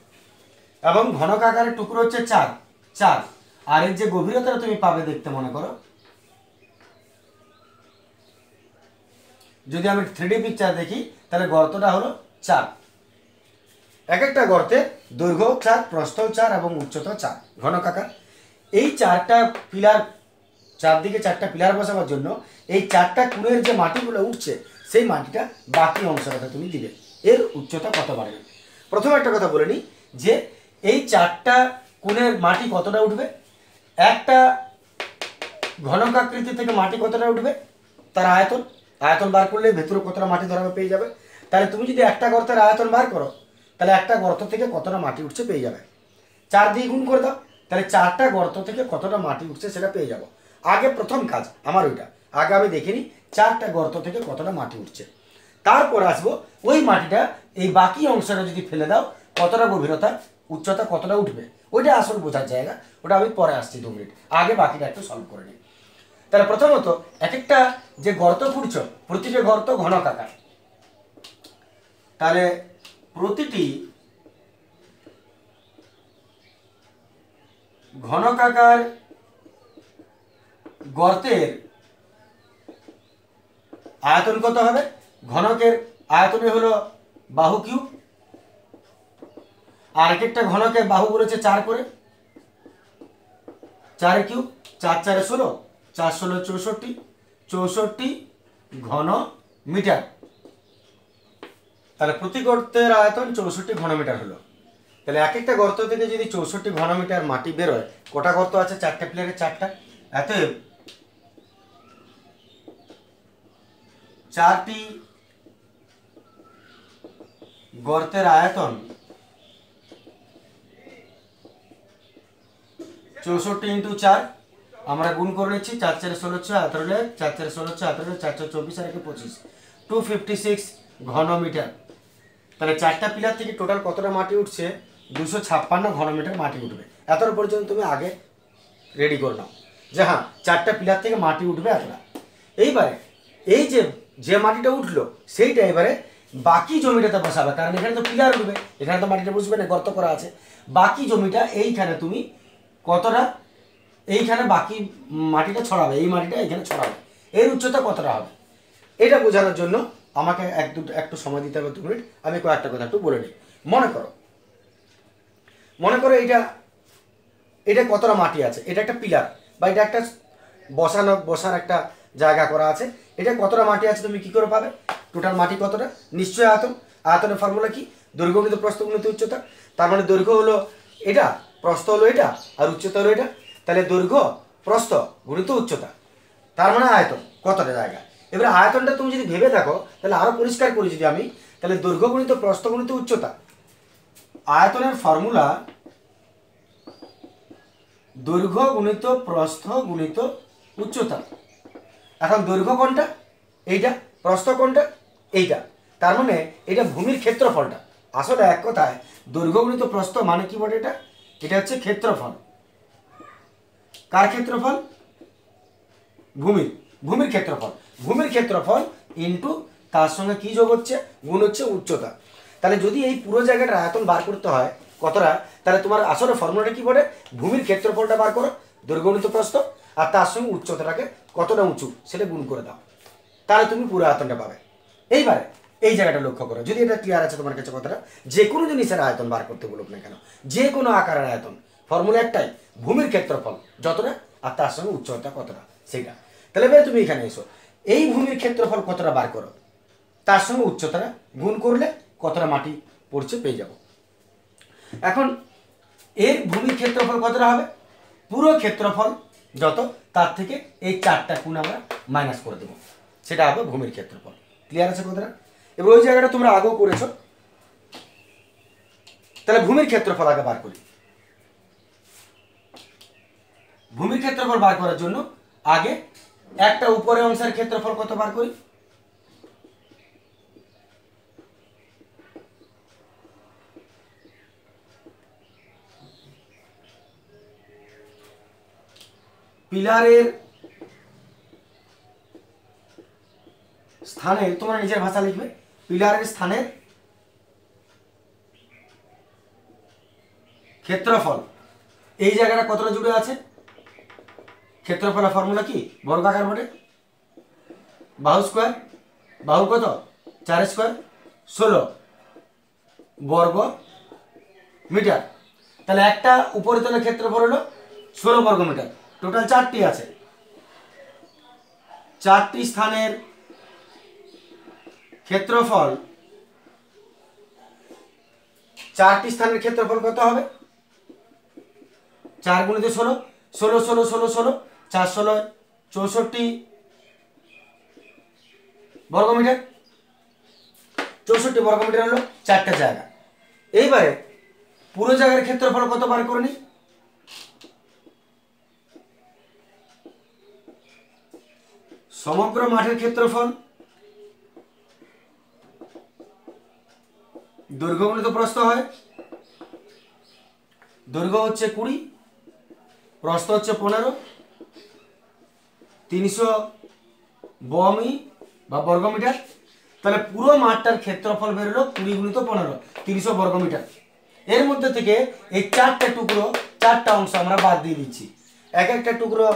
এবং ঘনকাকারের টুকরো হচ্ছে 4, আর এর যে গভীরতাটা তুমি পাবে দেখতে মনে করো, যদি আমি 3D পিকচার দেখি তাহলে গর্তটা হলো 4। এক একটা গর্তে দৈর্ঘ্য 4, প্রস্থ 4 এবং উচ্চতা 4 ঘনকাকার। এই 4টা পিলার, চারদিকে 4টা পিলার বসাবার জন্য এই 4টা কোণের যে মাটিগুলো উঠছে সেই মাটিটা বাকি অংশটা তুমি দিবে। এর উচ্চতা কত বাড়বে। প্রথমে একটা কথা বলে নিই যে এই 4টা কোণের মাটি কতটা উঠবে, একটা ঘনকাকৃতি থেকে মাটি কতটা উঠবে তার আয়তন বার করলে ভেতরে কতটা মাটি ধরাবে পেয়ে যাবে। তাহলে তুমি যদি একটা গর্তের আয়তন বার করো তাহলে একটা গর্ত থেকে কতটা মাটি উঠছে পেয়ে যাবে। 4 দিয়ে গুণ করে দাও, তাহলে 4টা গর্ত থেকে কতটা মাটি উঠছে সেটা পেয়ে যাবো। আগে প্রথম কাজ আমার ওইটা, আগে আমি দেখিনি 4টা গর্ত থেকে কতটা মাটি উঠছে। তারপর আসবো ওই মাটিটা এই বাকি অংশটা যদি ফেলে দাও কতটা গভীরতা, উচ্চতা কতটা উঠবে, ওইটা আসল বোঝার জায়গা, ওটা আমি পরে আসছি 2 মিনিট, আগে বাকিটা একটু সলভ করে নিই। তাহলে প্রথমত এক একটা যে গর্ত খুঁড়ছ প্রতিটি গর্ত ঘনকাকার, তাহলে প্রতিটি ঘনকাকার গর্তের আয়তন কত হবে, ঘনকের আয়তনে হলো বাহু কিউব, আর এক একটা ঘনকের বাহু বলেছে 4 করে, 4 কিউব, 4 4 16, 4 16 64, 64 ঘন মিটার। তাহলে প্রতি গর্তের আয়তন 64 ঘন মিটার হলো। তাহলে এক একটা গর্ত থেকে যদি 64 ঘন মিটার মাটি বেরোয়, কটা গর্ত আছে, 4টা প্লেয়ারের 4টা, অতএব 4টি গর্তের আয়তন 64 ইন্টু 4, আমরা গুণ করে নিচ্ছি, 4 4 16 18, 4 4 16 18, 4 4 24 আর 25, 256 ঘন মিটার। তাহলে 4টা পিলার থেকে টোটাল কতটা মাটি উঠছে, 256 ঘন মিটার মাটি উঠবে। এতটা পর্যন্ত তুমি আগে রেডি করে নাও যে হ্যাঁ 4টা পিলার থেকে মাটি উঠবে এতটা। এইবারে এই যে মাটিটা উঠলো সেইটা এবারে বাকি জমিটাতে বসাবে, কারণ এখানে তো পিলার উঠবে, এখানে তো মাটিটা বসবে না, গর্ত করা আছে। বাকি জমিটা এইখানে তুমি কতটা, এইখানে বাকি মাটিটা ছড়াবে, এই মাটিটা এখানে ছড়াবে, এর উচ্চতা কতটা হবে এটা বোঝানোর জন্য আমাকে একটু সময় দিতে হবে 2 মিনিট। আমি কয়েকটা কথা একটু বলে নিই। মনে করো এটা কতটা মাটি আছে, এটা একটা পিলার বা এটা একটা বসার একটা জায়গা করা আছে, এটা কতটা মাটি আছে তুমি কি করে পাবে, টোটাল মাটি কতটা, নিশ্চয়ই আয়তনের ফর্মুলা কি, দৈর্ঘ্য গুণিত প্রস্থ গুণিত উচ্চতা। তার মানে দৈর্ঘ্য হলো এটা, প্রস্থ হলো এটা, আর উচ্চতা হলো এটা। তাহলে দৈর্ঘ্য প্রস্থ গুণিত উচ্চতা, তার মানে আয়তন কতটা জায়গা। এবারে আয়তনটা তুমি যদি ভেবে দেখো তাহলে আরো পরিষ্কার করি যদি আমি, তাহলে দৈর্ঘ্য গুণিত প্রস্থ গুণিত উচ্চতা, আয়তনের ফর্মুলা দৈর্ঘ্য গুণিত প্রস্থ গুণিত উচ্চতা। এখন দৈর্ঘ্য কোনটা, এইটা, প্রস্থ কোনটা, এইটা, তার মানে এটা ভূমির ক্ষেত্রফলটা। আসলে এক কথায় দৈর্ঘ্য গুণিত প্রস্থ মানে কি বলে, এটা হচ্ছে ক্ষেত্রফল। কার ক্ষেত্রফল, ভূমির ক্ষেত্রফল। ভূমির ক্ষেত্রফল ইন্টু তার সঙ্গে কি যোগ হচ্ছে, গুণ হচ্ছে উচ্চতা। তাহলে যদি এই পুরো জায়গাটার আয়তন বার করতে হয় কতটা, তাহলে তোমার আসলে ফর্মুলাটা কি বলে, ভূমির ক্ষেত্রফলটা বার করো, দৈর্ঘ্য গুণিত প্রস্থ, আর তার সঙ্গে উচ্চতাটাকে কতটা উঁচু সেটা গুণ করে দাও, তাহলে তুমি পুরো আয়তনটা পাবে। এইবারে এই জায়গাটা লক্ষ্য করো, যদি এটা ক্লিয়ার আছে তোমার কাছে কথাটা, যে কোনো জিনিসের আয়তন বার করতে বলুক না কেন, যে কোনো আকারের আয়তন, ফর্মুলা একটাই, ভূমির ক্ষেত্রফল যতটা আর তার সঙ্গে উচ্চতা কতটা সেটা। তাহলে এবার তুমি এখানে এসো, এই ভূমির ক্ষেত্রফল কতটা বার করো, তার সঙ্গে উচ্চতাটা গুণ করলে কতটা মাটি পড়ছে পেয়ে যাব। এখন এর ভূমির ক্ষেত্রফল কতটা হবে, পুরো ক্ষেত্রফল যত তার থেকে এই 4টা গুণ আমরা মাইনাস করে দেবো, সেটা হবে ভূমির ক্ষেত্রফল। ক্লিয়ার আছে কথাটা? এবার ওই জায়গাটা তোমরা আগেও করেছো, তাহলে ভূমির ক্ষেত্রফল আগে বার করি। ভূমির ক্ষেত্রফল বার করার জন্য আগে একটা উপরের অংশের ক্ষেত্রফল কত বার করি, পিলারের স্থানে, তোমরা নিজের ভাষা লিখবে, পিলারের স্থানের ক্ষেত্রফল এই জায়গাটা কতটা জুড়ে আছে, ক্ষেত্রফলের ফর্মুলা কি, বর্গাকার বটে, বাহু স্কোয়ার, বাহু কত 4 স্কোয়ার 16 বর্গ মিটার। তাহলে একটা উপরিতলের ক্ষেত্রফল হলো 16 বর্গ মিটার, টোটাল 4টি আছে, 4টি স্থানের ক্ষেত্রফল, 4টি স্থানের ক্ষেত্রফল কত হবে, 4 গুণিত 16, 16 16 16 16 4 16 64 বর্গমিটার, 64 বর্গমিটার হলো 4টা জায়গা। এইবারে পুরো জায়গার ক্ষেত্রফল কত বার করে নিই, সমগ্র মাঠের ক্ষেত্রফল দৈর্ঘ্য গুণিত প্রস্থ হয়, দৈর্ঘ্য হচ্ছে 20, প্রস্থ হচ্ছে 15, 300 বমি বা বর্গমিটার। তাহলে পুরো মাঠটার ক্ষেত্রফল বেরোলো 20 গুণিত 15 300 বর্গমিটার। এর মধ্যে থেকে এই 4টা টুকরো, 4টা অংশ আমরা বাদ দিয়ে দিচ্ছি। এক একটা টুকরো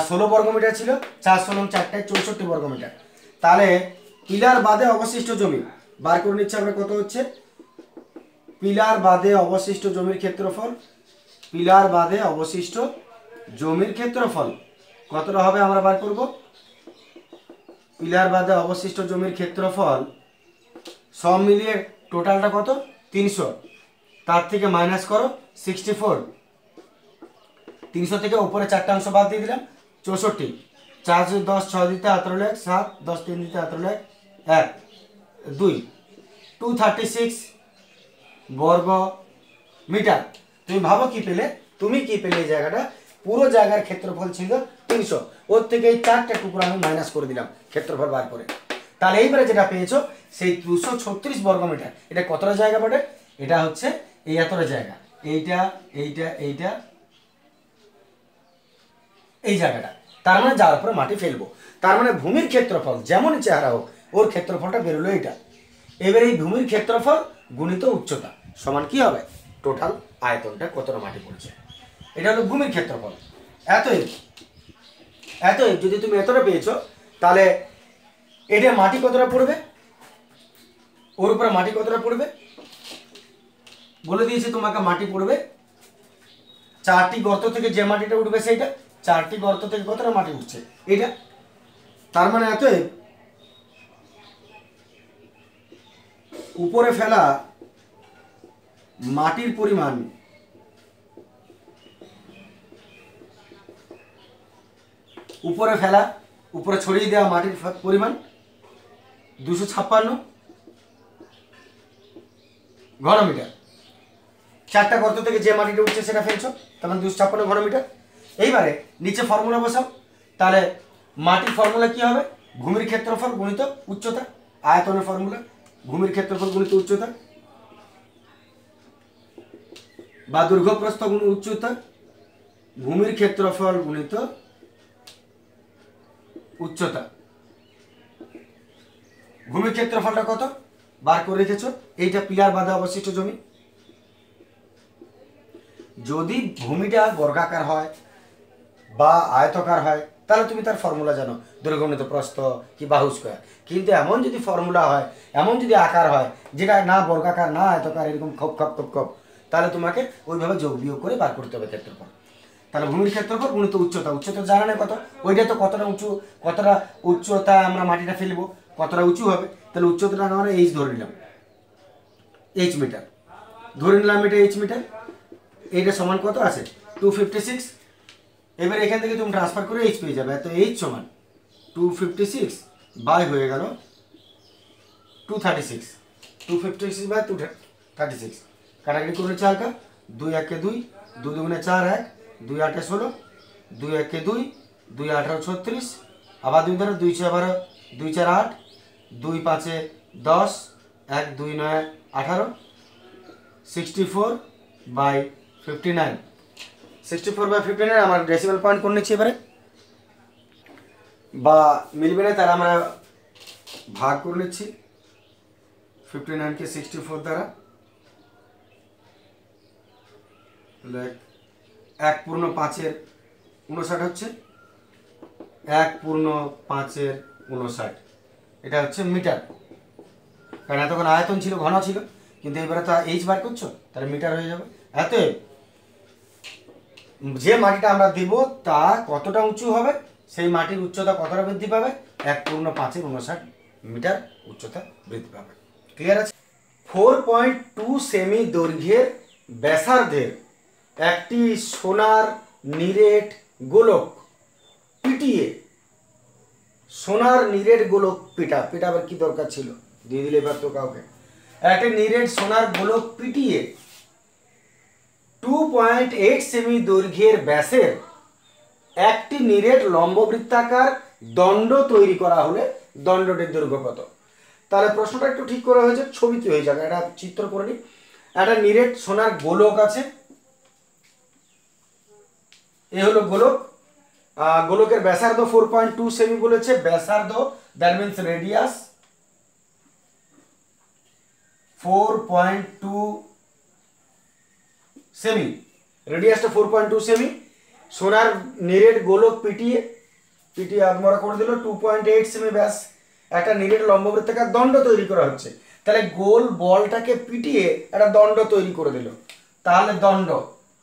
16 বর্গমিটার ছিল, 4 16 4টায় 64 বর্গমিটার। তাহলে পিলার বাদে অবশিষ্ট জমি বার করে নিচ্ছে আমরা, কত হচ্ছে, পিলার বাদে অবশিষ্ট জমির ক্ষেত্রফল, পিলার বাদে অবশিষ্ট জমির ক্ষেত্রফল কতটা হবে আমরা বার করব, পিলার বাদে অবশিষ্ট জমির ক্ষেত্রফল সব মিলিয়ে টোটালটা কত 300, তার থেকে মাইনাস করো 64, 300 থেকে উপরে 4টা অংশ বাদ দিয়ে দিলাম 64, 4 10 6 দিতে 18 7 10 3 দিতে 18 1 2 236 বর্গ মিটার। তুমি ভাবো কি পেলে, তুমি কি পেলে, এই জায়গাটা পুরো জায়গার ক্ষেত্রফল ছিল 300, ওর থেকে এই 4টা টুকরো আমি মাইনাস করে দিলাম ক্ষেত্রফল বার করে। তাহলে এইবারে যেটা পেয়েছো সেই 236 বর্গ মিটার, এটা কতটা জায়গা বটে, এটা হচ্ছে এই এতটা জায়গা, এইটা এইটা এইটা এই জায়গাটা, তার মানে যার উপরে মাটি ফেলবো, তার মানে ভূমির ক্ষেত্রফল যেমন চেহারা হোক ওর ক্ষেত্রফলটা বেরোলো এটা। এবার এই ভূমির ক্ষেত্রফল গুণিত উচ্চতা সমান কি হবে, টোটাল আয়তনটা কতটা মাটি পড়ছে, এটা হলো ভূমির ক্ষেত্রফল। এতএব যদি তুমি এতটা পেয়েছো, তাহলে এটা মাটি কতটা পড়বে, ওর উপরে মাটি কতটা পড়বে বলে দিয়েছি তোমাকে, মাটি পড়বে 4টি গর্ত থেকে যে মাটিটা উঠবে সেইটা, 4টি গর্ত থেকে কতটা মাটি উঠছে এটা। তার মানে এতএব উপরে ফেলা মাটির পরিমাণ উপরে ছড়িয়ে দেওয়া মাটির পরিমাণ 256 ঘনমিটার। 4টা গর্ত থেকে যে মাটিটা উঠছে সেটা ফেলছো, তার মানে 256 ঘনমিটার। এইবারে নিচে ফর্মুলা বসাও, তাহলে মাটির ফর্মুলা কি হবে, ভূমির ক্ষেত্রফল গুণিত উচ্চতা, আয়তনের ফর্মুলা ভূমির ক্ষেত্রফল গুণিত উচ্চতা বা দৈর্ঘ্য প্রস্থ গুণ উচ্চতা, ভূমির ক্ষেত্রফল গুণিত উচ্চতা। ভূমির ক্ষেত্রফলটা কত বার করে রেখেছো, এইটা পিলার বাদে অবশিষ্ট জমি। যদি ভূমিটা বর্গাকার হয় বা আয়তকার হয় তাহলে তুমি তার ফর্মুলা জানো, দৈর্ঘ্য গুণিত প্রস্থ কি বাহু স্কয়ার। কিন্তু এমন যদি ফর্মুলা হয়, এমন যদি আকার হয় যেটা না বর্গাকার না আয়তকার, এরকম খপ খপ খপ খপ, তাহলে তোমাকে ওইভাবে যোগ বিয়োগ করে বার করতে হবে ক্ষেত্রফল। তাহলে ভূমির ক্ষেত্রফল গুণিত উচ্চতা, উচ্চতা জানা নেই কত, ওইটা তো কতটা উঁচু, কতটা উচ্চতা আমরা মাটিটা ফেলবো, কতটা উঁচু হবে, তাহলে উচ্চতাটা আমরা এইচ ধরে নিলাম, এইচ মিটার ধরে নিলাম, এটা এইচ মিটার, এইটা সমান কত আছে 256। এবার এখান থেকে তুমি ট্রান্সফার করে এইচ পেয়ে যাবে, এত এইচ সমান 256 বাই হয়ে গেল 236, 256 বাই 236, কাটাকাটি করে 4 কা 2 1 2, 2 2 4 1, 2 8 16, 2 1 2, 2 18 36, আবার 2 ধরো 2 6 12, 2 4 8, 2 5 10, 1 2 9 18, 64 বাই 59, 64 বাই 59 আমার ডেসিমাল পয়েন্ট করে নিচ্ছি এবারে, বা মিলবে না তারা আমরা ভাগ করে নিচ্ছি 59 কে 64 দ্বারা, 1/5 হচ্ছে 1/5 এটা হচ্ছে মিটার, কারণ এতক্ষণ আয়তন ছিল, ঘন ছিল, কিন্তু এবারে তো এইচ বার করছো, তাহলে মিটার হয়ে যাবে। এত যে মাটিটা আমরা দিব তা কতটা উঁচু হবে, সেই মাটির উচ্চতা কতটা বৃদ্ধি পাবে, 1/5 মিটার উচ্চতা বৃদ্ধি পাবে। ক্লিয়ার আছে? 4.2 সেমি দৈর্ঘ্যের ব্যাসার্ধের একটি সোনার নিরেট গোলক পিটিয়ে, সোনার নিরেট গোলক পিটাবার কি দরকার ছিল, দিয়ে দিলে এবার তো কাউকে, একটা নিরেট সোনার গোলক পিটিয়ে 2.8 সেমি দৈর্ঘ্যের ব্যাসের একটি নিরেট লম্ববৃত্তাকার দণ্ড তৈরি করা হলে দণ্ডটির দৈর্ঘ্য কত? তাহলে প্রশ্নটা একটু ঠিক করা হয়েছে, ছবিতে হয়ে যাবে, একটা চিত্র করে নিই। একটা নিরেট সোনার গোলক আছে, এ হলো গোলক, গোলকের ব্যাসার্ধ 4.2 সেমি বলেছে, ব্যাসার্ধ দ্যাট মিন্স রেডিয়াস 4.2 সেমি, রেডিয়াসটা 4.2 সেমি, সোনার নিরেট গোলক পিটিয়ে আমরা করে দিল 2.8 সেমি ব্যাস একটা নিরেট লম্ববৃত্তাকার দণ্ড তৈরি করা হচ্ছে। তাহলে গোল বলটাকে পিটিয়ে একটা দণ্ড তৈরি করে দিল, তাহলে দণ্ড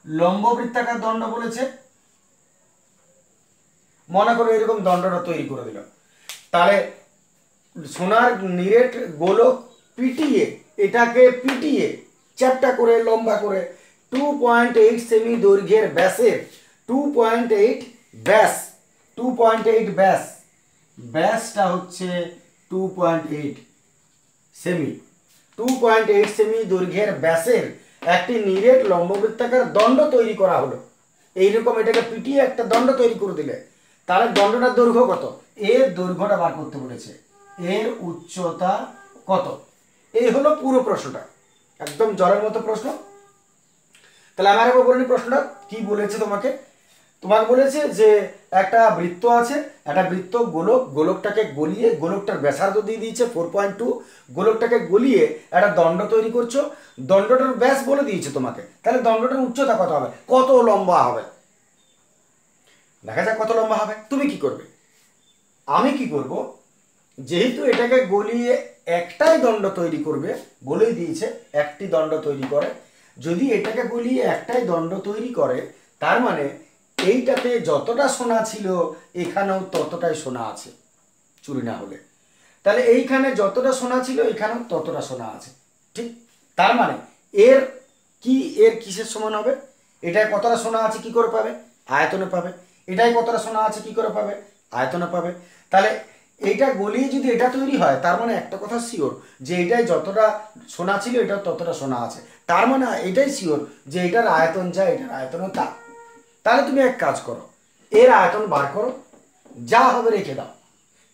লম্ববৃত্তাকার দণ্ড বলেছে, মনে করো এরকম দণ্ডটা তৈরি করে দিল, তাহলে সোনার নিরেট গোলক পিটিয়ে, এটাকে পিটিয়ে চ্যাপ্টা করে লম্বা করে 2.8 সেমি দৈর্ঘ্যের ব্যাসের 2.8 ব্যাস, 2.8 ব্যাস, ব্যাসটা হচ্ছে 2.8 সেমি, 2.8 সেমি দৈর্ঘ্যের ব্যাসের একটি নিরেট লম্ববৃত্তাকার দণ্ড তৈরি করা হলো। এইরকম এটাকে পিটিয়ে একটা দণ্ড তৈরি করে দিলে, তাহলে দণ্ডটার দৈর্ঘ্য কত, এর দৈর্ঘ্যটা বার করতে বলেছে, এর উচ্চতা কত, এই হলো পুরো প্রশ্নটা, একদম জলের মতো প্রশ্ন। তাহলে আমার একবার বলে নি প্রশ্নটা কি বলেছে তোমাকে, তোমাকে বলেছে যে একটা বৃত্ত আছে, একটা বৃত্ত গোলক, গোলকটাকে গলিয়ে, গোলকটার ব্যাসার্ধ দিয়ে দিয়েছে 4.2, গোলকটাকে গলিয়ে একটা দণ্ড তৈরি করছো, দণ্ডটার ব্যাস বলে দিয়েছে তোমাকে, তাহলে দণ্ডটার উচ্চতা কত হবে, কত লম্বা হবে, দেখা যাক কত লম্বা হবে। তুমি কি করবে, আমি কি করব, যেহেতু এটাকে গলিয়ে একটাই দণ্ড তৈরি করবে বলেই দিয়েছে, একটি দণ্ড তৈরি করে, যদি এটাকে গলিয়ে একটাই দণ্ড তৈরি করে তার মানে এইটাতে যতটা সোনা ছিল এখানেও ততটাই সোনা আছে, চুরি না হলে, তাহলে এইখানে যতটা সোনা ছিল এখানেও ততটা সোনা আছে, ঠিক, তার মানে এর কি, এর কিসের সমান হবে, এটায় কতটা সোনা আছে কি করে পাবে, আয়তনে পাবে, এটাই কতটা সোনা আছে কি করে পাবে, আয়তনে পাবে, তাহলে এইটা গলিয়ে যদি এটা তৈরি হয় তার মানে একটা কথা শিওর যে এটাই যতটা সোনা ছিল এটাও ততটা সোনা আছে, তার মানে এটাই শিওর যে এটার আয়তন যা এটার আয়তনও তা। তাহলে তুমি এক কাজ করো, এর আয়তন বার করো, যা হবে রেখে দাও,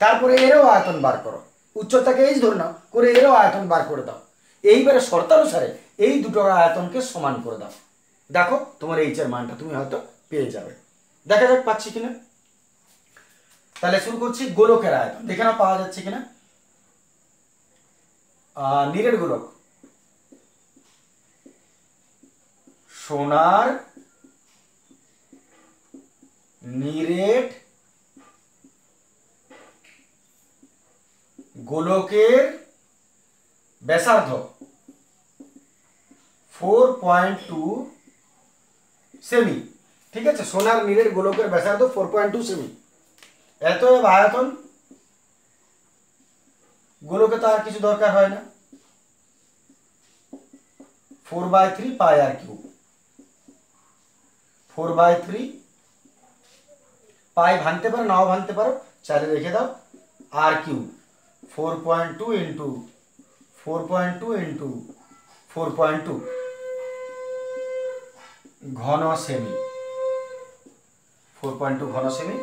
তারপরে এরও আয়তন বার করো, উচ্চতাকে এইচ ধরে নাও, করে এরও আয়তন বার করে দাও, এইবারে শর্তানুসারে এই দুটোর আয়তনকে সমান করে দাও, দেখো তোমার এইচ এর মানটা তুমি হয়তো পেয়ে যাবে, দেখা যাক পাচ্ছি কিনা। তাহলে শুরু করছি গোলকের আয়তন, দেখে নাও পাওয়া যাচ্ছে কিনা, নিরেট গোলক, সোনার নিরেট গোলকের ব্যাসার্ধ 4.2 সেমি, ঠিক আছে, সোনার নীলের গোলকের ব্যাসার্ধ 4.2 সেমি। এতএব আয়তন, গোলকে তো আর কিছু দরকার হয় না, 4/3 পাই আর কিউব। 4/3 পাই ভাঙতে পারো, নাও ভাঙতে পারো, চারে রেখে দাও, আর কিউব 4.2 ইন্টু 4.2 ইন্টু 4.2 ঘন সেমি, 4.2 ঘন সেমি।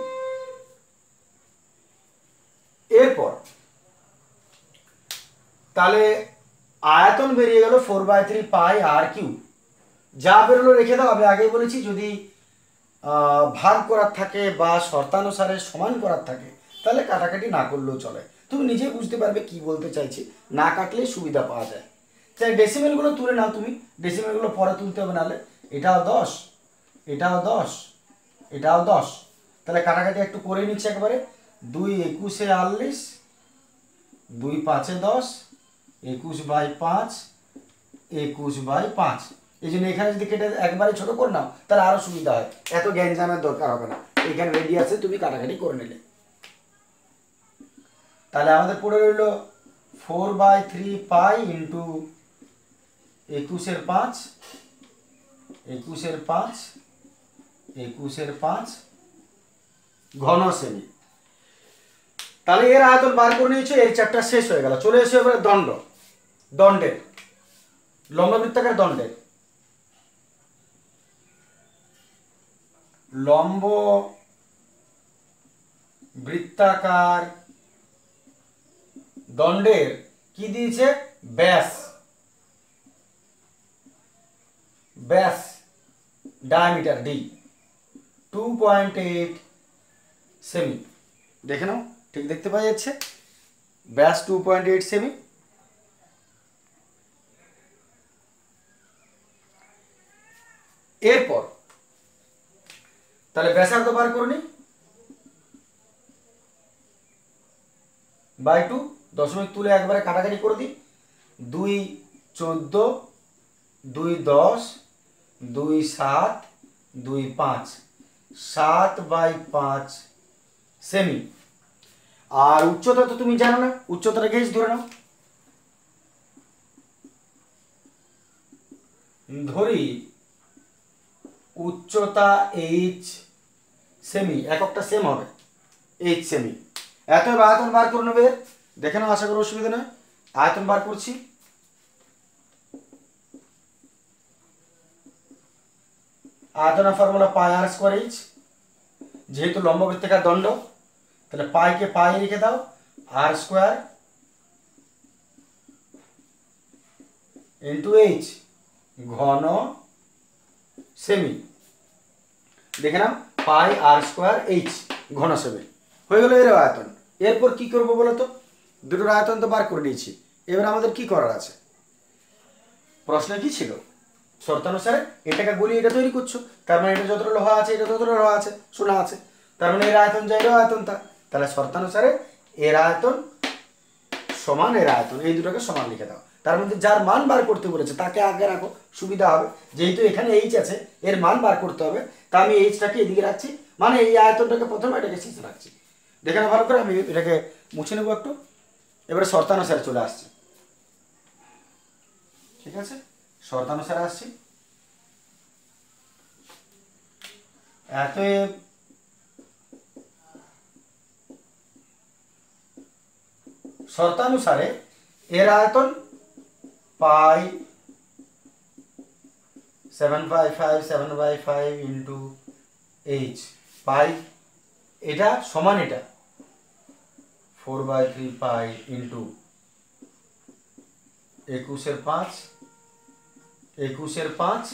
এরপর তাহলে আয়তন বেরিয়ে গেল 4/3 পাই আর কিউব। যা বেরোলো রেখে দাও। আমি আগেই বলেছি যদি ভাগ করার থাকে বা শর্তানুসারে সমান করার থাকে তাহলে কাটাকাটি না করলেও চলে, তুমি নিজেই বুঝতে পারবে কি বলতে চাইছি, না কাটলেই সুবিধা পাওয়া যায়। তাই ডেসিমেলগুলো তুলে নাও, তুমি ডেসিমেলগুলো পরে তুলতে হবে, নাহলে এটাও 10, এটাও 10, এটাও 10, তাহলে কাটাকাটি একটু করে নিচ্ছে একবারে। 2 21 48, 2 5 10, 21/5, 21/5। এই জন্য এখানে যদি কেটে একবারে ছোট করে নাও তাহলে আরো সুবিধা হয়, এত গ্যাঞ্জামের দরকার হবে না, এখানে রেডিয়াসে তুমি কাটাকাটি করে নিলে। তাহলে আমাদের পড়ে রইল 4/3 পাই ইন্টু 21/5, 21/5, 21/5 ঘন সেমি। তাহলে এর আয়তন বার করে নিয়েছো, এই চ্যাপ্টার শেষ হয়ে গেল। চলে এসে এবারে দণ্ড, দণ্ডের, লম্ববৃত্তাকার দণ্ডের। লম্ব বৃত্তাকার দণ্ডের কি দিয়েছে? ব্যাস, ব্যাস ডায়ামিটার ডি 2.8 সেমি। দেখে নাও, ঠিক দেখতে পাওয়া যাচ্ছে, ব্যাস 2.8 সেমি। এরপর তাহলে ব্যাসার্ধ বার করে নি, বাই 2, দশমিক তুলে একবারে কাটাকাটি করে দিই। 2 14, 2 10, 2 7, 2 5, 7/5 সেমি। আর উচ্চতা তো তুমি জানো না, উচ্চতাটা গেজ ধরে নাও, ধরি উচ্চতা h সেমি, এককটা সেম হবে, h সেমি। এত আয়তন বার করে নেবে, দেখে নাও, আশা করি অসুবিধা নয়। আয়তন বার করছি, আয়তনের ফর্মুলা পাই আর স্কোয়ার এইচ, যেহেতু লম্ব বৃত্তাকার দণ্ড তাহলে পাইকে পাই রেখে দাও, আর স্কোয়ার ইন্টু এইচ ঘন সেমি। দেখে নাও, পাই আর স্কোয়ার এইচ ঘন সেমি হয়ে গেল এর আয়তন। এরপর কি করবো বলো তো? দুটোর আয়তন তো বার করে নিয়েছি, এবার আমাদের কি করার আছে? প্রশ্ন কি ছিল? শর্তানুসারে এটাকে গলি এটা তৈরি করছো, তার মানে এটা যতটা লোহা আছে এটা ততটা লোহা আছে, সোনা আছে, তার মানে এর আয়তন যা এর আয়তন তা। তাহলে শর্তানুসারে এর আয়তন সমান এর আয়তন, এই দুটোকে সমান লিখে দাও। তার মধ্যে যার মান বার করতে বলেছে তাকে আগে রাখো, সুবিধা হবে। যেহেতু এখানে এইচ আছে, এর মান বার করতে হবে, তা আমি এইচটাকে এদিকে রাখছি, মানে এই আয়তনটাকে প্রথমে, এটাকে শেষে রাখছি। দেখে না ভালো করে, আমি এটাকে মুছে নেবো একটু। এবারে শর্তানুসারে চলে আসছে, ঠিক আছে, শর্তানুসারে আসছি। এতএব শর্তানুসারে এর আয়তন পাই 7/5 ইন্টু এইচ, পাই এটা সমান এটা 4/3 পাই ইন্টু 21/5, 21/5,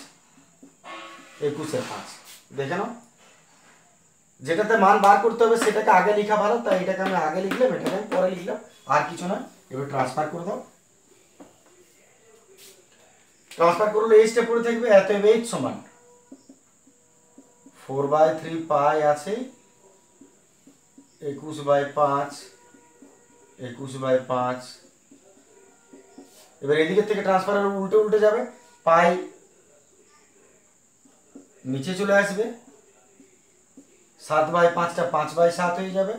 21/5। দেখে নাও, যেটাতে মান বার করতে হবে সেটাকে আগে লেখা ভালো, তাই এটাকে আমি আগে লিখলাম, এটাকে আমি পরে লিখলাম, আর কিছু নয়। এবার ট্রান্সফার করে দাও, ট্রান্সফার করলে এইচটা পড়ে থাকবে, এতএব এইচ সমান 4/3 পাই আছে 21/5, 21/5। এবার এদিকে থেকে ট্রান্সফার উল্টে উল্টে যাবে, পাই নিচে চলে আসবে, 7/5টা 5/7 হয়ে যাবে,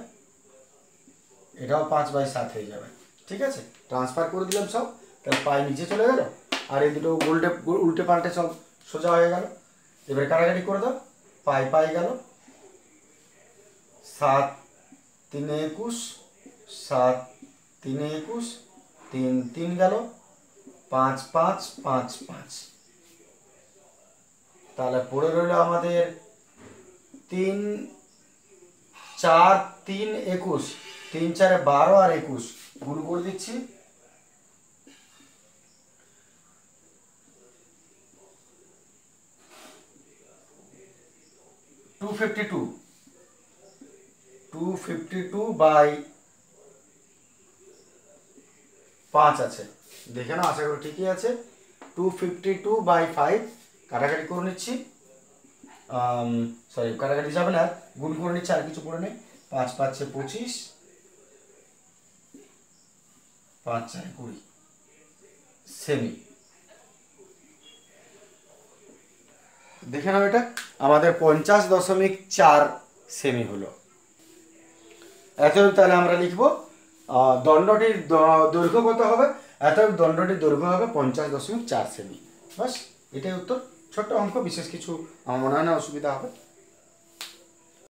এটাও 5/7 হয়ে যাবে। ঠিক আছে, ট্রান্সফার করে দিলাম সব, তাহলে পাই নিচে চলে গেল, আর এই দুটো উল্টে পাল্টে সব সোজা হয়ে গেল। এবারে কাটাকাটি করে দাও, পাই গেল 7 3 21, 7 3 21, 3 3 গেল, 5 5 5 5। তাহলে পড়ে রইল আমাদের 3 4 3 21, 3 4 12 আর 21 গুণ করে দিচ্ছি, 252, 252/5 আছে, দেখে নাও, আশা করি ঠিকই আছে। 252/5 কাটাকাটি করে নিচ্ছি, সরি কাটাকাটি যাবে না, গুণ করে নিচ্ছি, আর কিছু করে নেই। 5 5 25, 5 4 20 সেমি। দেখে নাও, এটা আমাদের 50.4 সেমি হলো। এতএব তাহলে আমরা লিখব দণ্ডটির দৈর্ঘ্য কত হবে, এতএব দণ্ডটির দৈর্ঘ্য হবে 50.4 সেমি। বাস এটাই উত্তর। ছোট্ট অঙ্ক, বিশেষ কিছু আমার মনে হয় না অসুবিধা হবে।